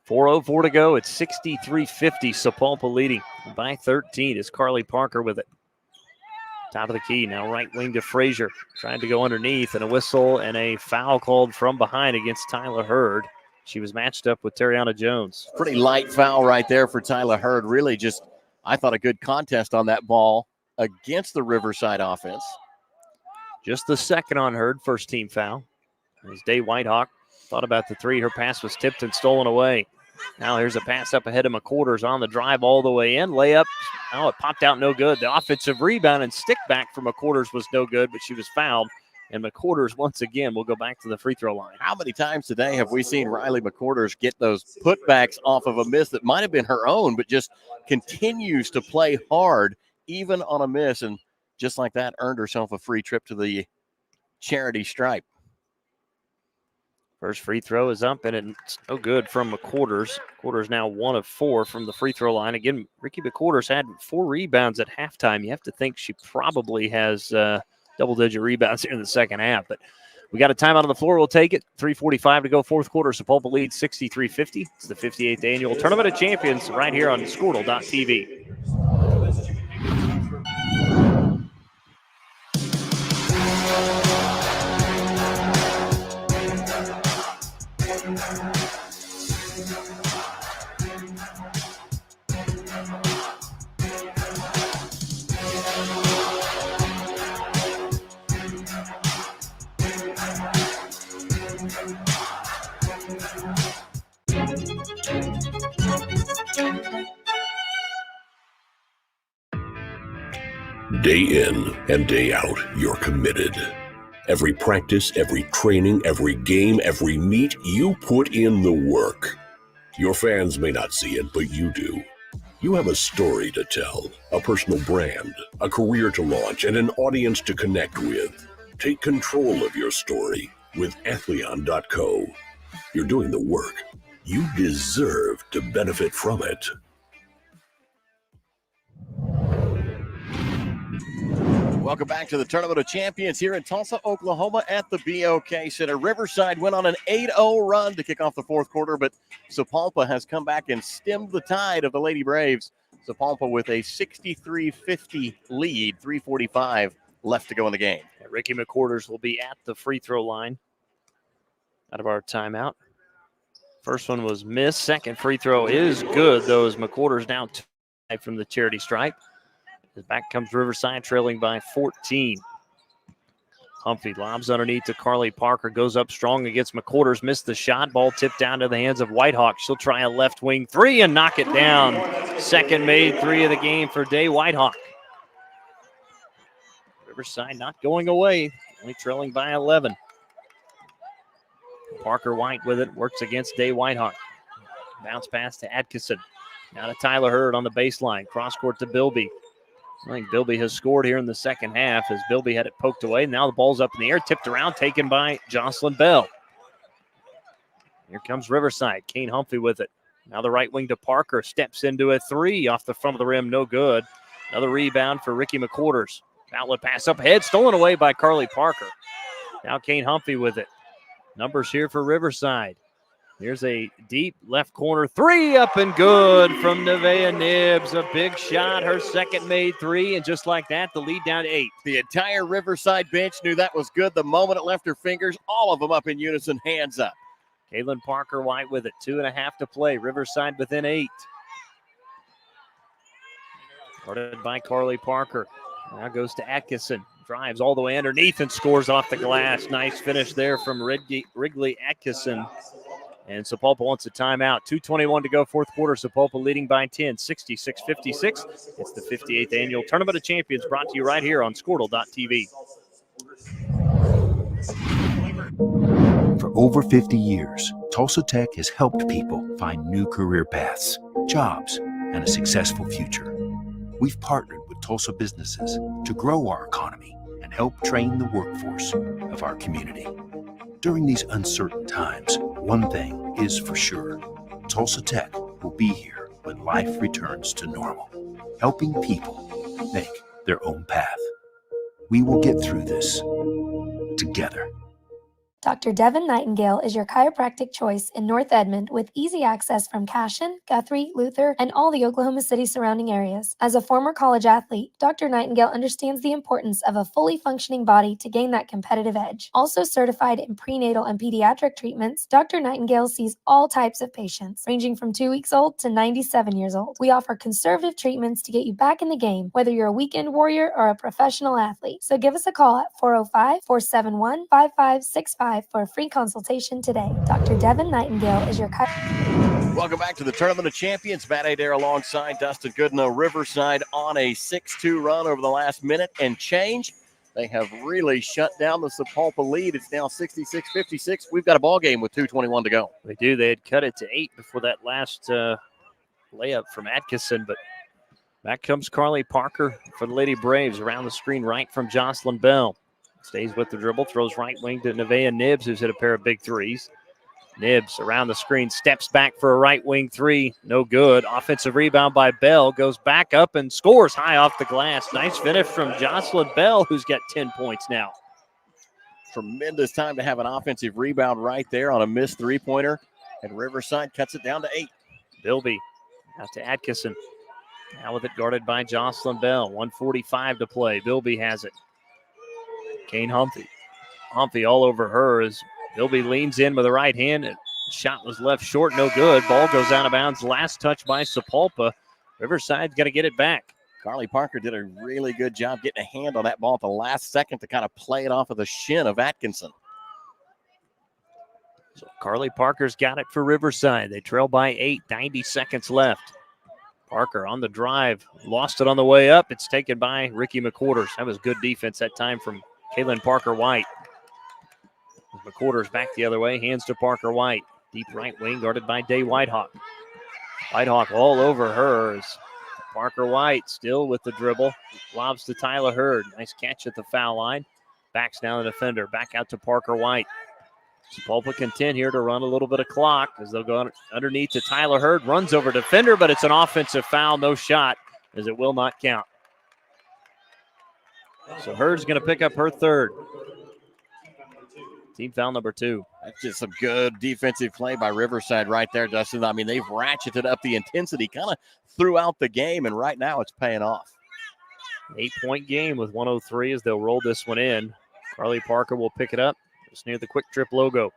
4:04 to go. It's 63-50. Sapulpa leading by 13 is Carly Parker with it. Top of the key. Now right wing to Frazier. Trying to go underneath, and a whistle and a foul called from behind against Tyler Hurd. She was matched up with Terriana Jones. Pretty light foul right there for Tyler Hurd. Really just, I thought, a good contest on that ball against the Riverside offense. Just the second on Hurd, first team foul. As Day Whitehawk thought about the three, her pass was tipped and stolen away. Now here's a pass up ahead of McQuarters on the drive all the way in. Layup. Oh, it popped out no good. The offensive rebound and stick back from McQuarters was no good, but she was fouled. And McQuarters, once again, will go back to the free throw line. How many times today have we seen Riley McQuarters get those putbacks off of a miss that might have been her own, but just continues to play hard, even on a miss, and just like that, earned herself a free trip to the charity stripe. First free throw is up, and it's no good from McQuarters. McQuarters now 1 of 4 from the free throw line. Again, Ricky McQuarters had 4 rebounds at halftime. You have to think she probably has double-digit rebounds here in the second half. But we got a timeout on the floor. We'll take it. 3:45 to go, fourth quarter. Sapulpa leads 63-50. It's the 58th annual Tournament of Champions right here on Squirtle.tv. Day in and day out, you're committed. Every practice, every training, every game, every meet, you put in the work. Your fans may not see it, but you do. You have a story to tell, a personal brand, a career to launch, and an audience to connect with. Take control of your story with Athleon.co. You're doing the work. You deserve to benefit from it. Welcome back to the Tournament of Champions here in Tulsa, Oklahoma at the BOK Center. Riverside went on an 8-0 run to kick off the fourth quarter, but Sapulpa has come back and stemmed the tide of the Lady Braves. Sapulpa with a 63-50 lead, 3:45 left to go in the game. Ricky McQuarters will be at the free throw line out of our timeout. First one was missed. Second free throw is good, though, as McQuarters down 2 from the charity stripe. As back comes Riverside, trailing by 14. Humphrey lobs underneath to Carly Parker, goes up strong against McQuarters, missed the shot. Ball tipped down to the hands of Whitehawk. She'll try a left wing three and knock it down. Second made three of the game for Day Whitehawk. Riverside not going away, only trailing by 11. Parker White with it, works against Day Whitehawk. Bounce pass to Atkinson. Now to Tyler Hurd on the baseline. Cross court to Bilby. I think Bilby has scored here in the second half as Bilby had it poked away. Now the ball's up in the air, tipped around, taken by Jocelyn Bell. Here comes Riverside. Kane Humphrey with it. Now the right wing to Parker. Steps into a three off the front of the rim. No good. Another rebound for Ricky McQuarters. Outlet pass up ahead, stolen away by Carly Parker. Now Kane Humphrey with it. Numbers here for Riverside. Here's a deep left corner three up and good from Nevaeh Nibbs. A big shot, her second made three, and just like that, the lead down to 8. The entire Riverside bench knew that was good the moment it left her fingers. All of them up in unison, hands up. Kaylin Parker White with it. 2.5 to play. Riverside within 8. Guarded by Carly Parker. Now goes to Atkinson. Drives all the way underneath and scores off the glass. Nice finish there from Wrigley Atkinson. And Sapulpa wants a timeout. 2:21 to go, fourth quarter. Sapulpa leading by 10, 66-56. It's the 58th annual Tournament of Champions brought to you right here on Squirtle.tv. For over 50 years, Tulsa Tech has helped people find new career paths, jobs, and a successful future. We've partnered with Tulsa businesses to grow our economy and help train the workforce of our community. During these uncertain times, one thing is for sure. Tulsa Tech will be here when life returns to normal, helping people make their own path. We will get through this together. Dr. Devin Nightingale is your chiropractic choice in North Edmond with easy access from Cashion, Guthrie, Luther, and all the Oklahoma City surrounding areas. As a former college athlete, Dr. Nightingale understands the importance of a fully functioning body to gain that competitive edge. Also certified in prenatal and pediatric treatments, Dr. Nightingale sees all types of patients, ranging from 2 weeks old to 97 years old. We offer conservative treatments to get you back in the game, whether you're a weekend warrior or a professional athlete. So give us a call at 405-471-5565 for a free consultation today. Dr. Devin Nightingale is your Welcome back to the Tournament of Champions. Matt Adair alongside Dustin Goodenow. Riverside on a 6-2 run over the last minute and change. They have really shut down the Sapulpa lead. It's now 66-56. We've got a ball game with 2:21 to go. They do. They had cut it to 8 before that last layup from Atkinson, but back comes Carly Parker for the Lady Braves around the screen right from Jocelyn Bell. Stays with the dribble, throws right wing to Nevaeh Nibbs, who's hit a pair of big threes. Nibbs around the screen, steps back for a right wing three. No good. Offensive rebound by Bell. Goes back up and scores high off the glass. Nice finish from Jocelyn Bell, who's got 10 points now. Tremendous time to have an offensive rebound right there on a missed three-pointer. And Riverside cuts it down to 8. Bilby out to Atkinson. Now with it guarded by Jocelyn Bell. 1:45 to play. Bilby has it. Kane Humphrey. Humphrey all over her as Bilby leans in with the right hand. Shot was left short, no good. Ball goes out of bounds. Last touch by Sapulpa. Riverside's got to get it back. Carly Parker did a really good job getting a hand on that ball at the last second to kind of play it off of the shin of Atkinson. So Carly Parker's got it for Riverside. They trail by 8, 90 seconds left. Parker on the drive, lost it on the way up. It's taken by Ricky McQuarters. That was good defense that time from Kaylin Parker White. McWhorter's back the other way, hands to Parker White. Deep right wing guarded by Day Whitehawk. Whitehawk all over her as Parker White still with the dribble. Lobs to Tyler Hurd. Nice catch at the foul line. Backs down the defender. Back out to Parker White. Sapulpa content here to run a little bit of clock as they'll go underneath to Tyler Hurd. Runs over defender, but it's an offensive foul. No shot as it will not count. So Hurd's going to pick up her third. Team foul number 2. That's just some good defensive play by Riverside right there, Dustin. I mean, they've ratcheted up the intensity kind of throughout the game, and right now it's paying off. 8-point game with 1:03 as they'll roll this one in. Carly Parker will pick it up. It's near the Quick Trip logo.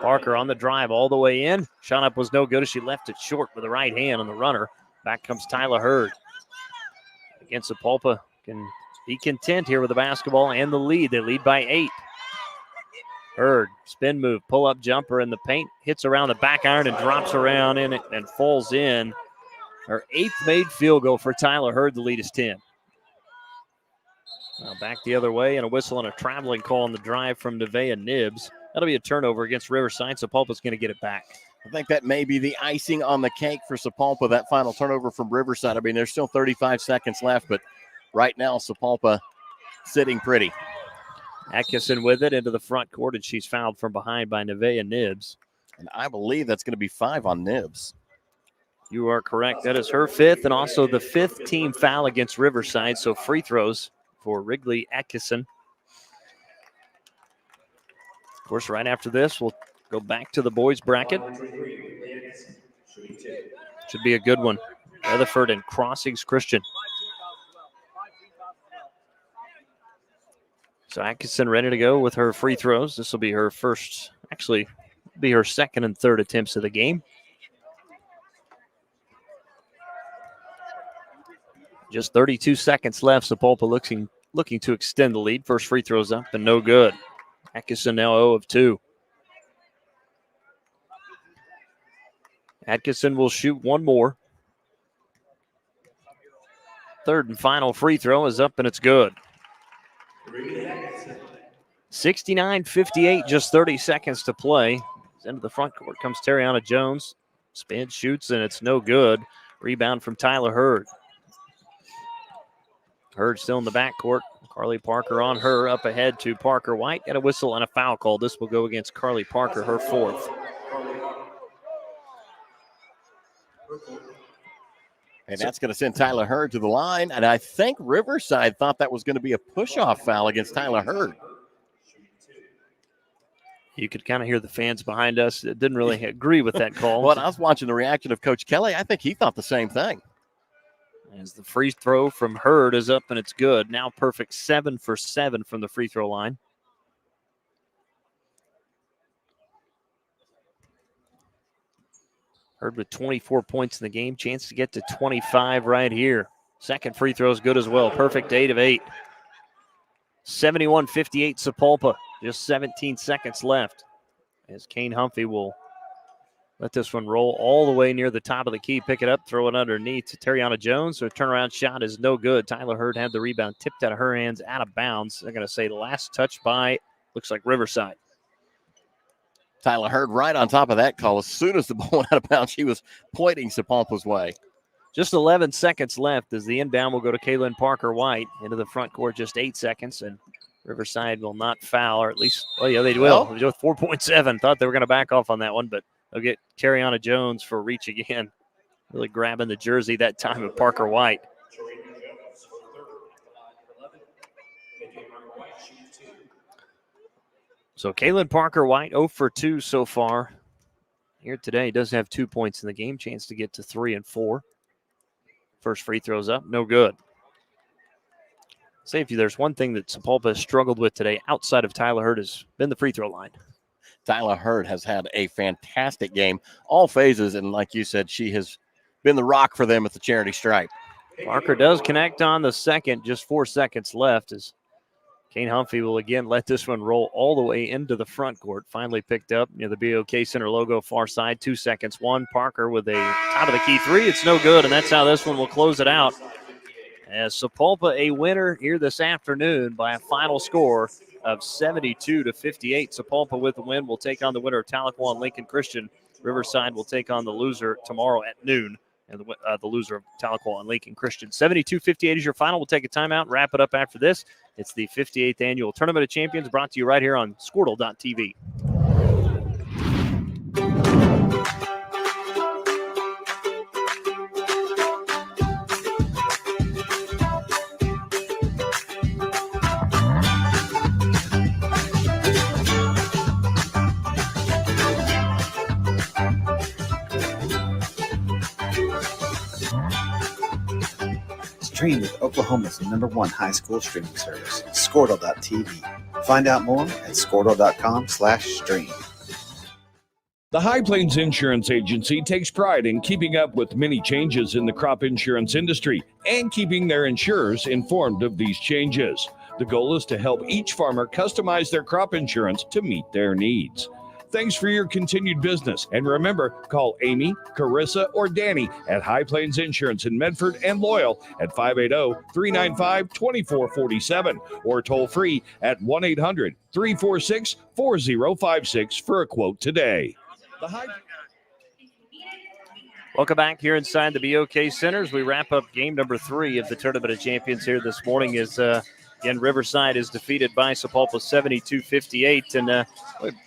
Parker on the drive all the way in. Shot up was no good as she left it short with the right hand on the runner. Back comes Tyler Hurd. Against Sapulpa can be content here with the basketball and the lead. They lead by 8. Hurd, spin move, pull-up jumper in the paint. Hits around the back iron and drops around in it and falls in. Her 8th made field goal for Tyler Hurd. The lead is 10. Now back the other way, and a whistle and a traveling call on the drive from Nevaeh Nibbs. That'll be a turnover against Riverside. Sapulpa's going to get it back. I think that may be the icing on the cake for Sapulpa, that final turnover from Riverside. I mean, there's still 35 seconds left, but right now Sapulpa sitting pretty. Atkinson with it into the front court, and she's fouled from behind by Nevaeh Nibbs. And I believe that's going to be 5 on Nibbs. You are correct. That is her 5th and also the 5th team foul against Riverside. So free throws for Wrigley Atkinson. Of course, right after this, we'll go back to the boys bracket. Should be a good one. Rutherford and Crossings Christian. So Atkinson ready to go with her free throws. This will be her first, actually, be her second and third attempts of the game. Just 32 seconds left. Sapulpa looking to extend the lead. First free throws up and no good. Atkinson now 0 of 2. Atkinson will shoot one more. Third and final free throw is up and it's good. 69-58, just 30 seconds to play. Into the front court comes Terriana Jones. Spin, shoots, and it's no good. Rebound from Tyler Hurd. Hurd still in the backcourt. Carly Parker on her, up ahead to Parker White. Got a whistle and a foul call. This will go against Carly Parker, her 4th. And that's going to send Tyler Hurd to the line. And I think Riverside thought that was going to be a push-off foul against Tyler Hurd. You could kind of hear the fans behind us that didn't really agree with that call. Well, I was watching the reaction of Coach Kelly. I think he thought the same thing. As the free throw from Hurd is up and it's good. Now perfect 7 for 7 from the free throw line. Hurd with 24 points in the game. Chance to get to 25 right here. Second free throw is good as well. Perfect 8 of 8. 71-58 Sapulpa. Just 17 seconds left. As Kane Humphrey will let this one roll all the way near the top of the key. Pick it up, throw it underneath to Terriana Jones. So turnaround shot is no good. Tyler Hurd had the rebound tipped out of her hands, out of bounds. They're going to say the last touch by, looks like Riverside. Tyler Hurd right on top of that call. As soon as the ball went out of bounds, she was pointing Sapulpa's way. Just 11 seconds left as the inbound will go to Kaylin Parker White into the front court. Just 8 seconds, and Riverside will not foul, or at least, oh yeah, they will. Well, 4.7. Thought they were going to back off on that one, but they'll get Terriana Jones for reach again. Really grabbing the jersey that time of Parker White. So Kaylin Parker White 0 for 2 so far here today. Does have 2 points in the game. Chance to get to 3 and 4. First free throws up, no good. Say if there's one thing that Sapulpa has struggled with today outside of Tyler Hurd has been the free throw line. Tyler Hurd has had a fantastic game, all phases, and like you said, she has been the rock for them at the charity stripe. Parker does connect on the second, just 4 seconds left as Kane Humphrey will again let this one roll all the way into the front court. Finally picked up near the BOK Center logo, far side, 2 seconds. Parker with a top of the key 3. It's no good, and that's how this one will close it out. As Sapulpa a winner here this afternoon by a final score of 72-58. Sapulpa with the win will take on the winner of Tahlequah and Lincoln Christian. Riverside will take on the loser tomorrow at noon, and the loser of Tahlequah and Lincoln Christian. 72-58 is your final. We'll take a timeout, wrap it up after this. It's the 58th Annual Tournament of Champions, brought to you right here on Squirtle.tv. Stream with Oklahoma's #1 high school streaming service, Squirtle.tv. Find out more at Squirtle.com/stream. The High Plains Insurance Agency takes pride in keeping up with many changes in the crop insurance industry and keeping their insurers informed of these changes. The goal is to help each farmer customize their crop insurance to meet their needs. Thanks for your continued business. And remember, call Amy, Carissa, or Danny at High Plains Insurance in Medford and Loyal at 580-395-2447 or toll free at 1-800-346-4056 for a quote today. Welcome back here inside the BOK Center as we wrap up game number 3 of the Tournament of Champions here this morning. As again, Riverside is defeated by Sapulpa 72-58, and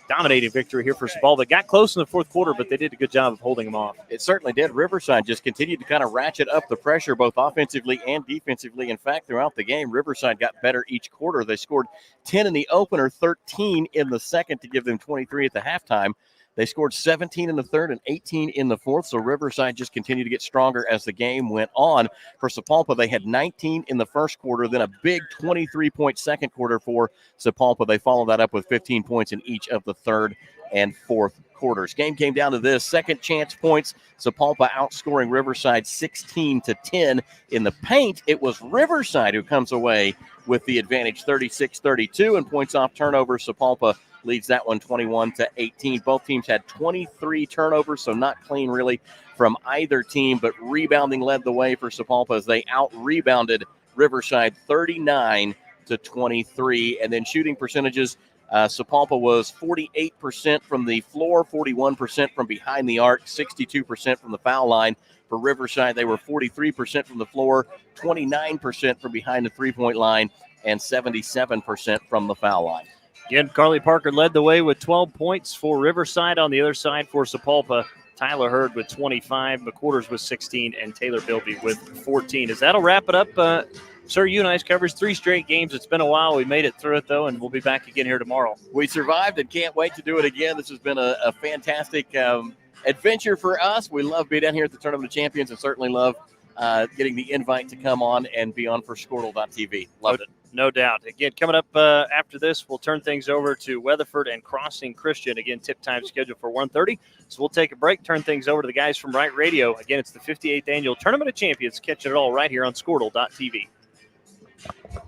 dominating victory here for Sapulpa. Got close in the fourth quarter, but they did a good job of holding them off. It certainly did. Riverside just continued to kind of ratchet up the pressure both offensively and defensively. In fact, throughout the game, Riverside got better each quarter. They scored 10 in the opener, 13 in the second to give them 23 at the halftime. They scored 17 in the third and 18 in the fourth, so Riverside just continued to get stronger as the game went on. For Sapulpa, they had 19 in the first quarter, then a big 23-point second quarter for Sapulpa. They followed that up with 15 points in each of the third and fourth quarters. Game came down to this. Second chance points, Sapulpa outscoring Riverside 16-10. In the paint, it was Riverside who comes away with the advantage 36-32, and points off turnover, Sapulpa leads that one 21-18. Both teams had 23 turnovers, so not clean really from either team, but rebounding led the way for Sapulpa as they out-rebounded Riverside 39-23. And then shooting percentages, Sapulpa was 48% from the floor, 41% from behind the arc, 62% from the foul line. For Riverside, they were 43% from the floor, 29% from behind the three-point line, and 77% from the foul line. Again, Carly Parker led the way with 12 points for Riverside. On the other side for Sapulpa, Tyler Hurd with 25, McQuarters with 16, and Taylor Bilby with 14. As that'll wrap it up, Sir, you and I's covers 3 straight games. It's been a while. We made it through it, though, and we'll be back again here tomorrow. We survived and can't wait to do it again. This has been a fantastic adventure for us. We love being down here at the Tournament of Champions and certainly love getting the invite to come on and be on for Squirtle.tv. Loved it. No doubt. Again, coming up after this, we'll turn things over to Weatherford and Crossing Christian. Again, tip time scheduled for 1:30. So we'll take a break, turn things over to the guys from Right Radio. Again, it's the 58th Annual Tournament of Champions. Catch it all right here on Squirtle.tv.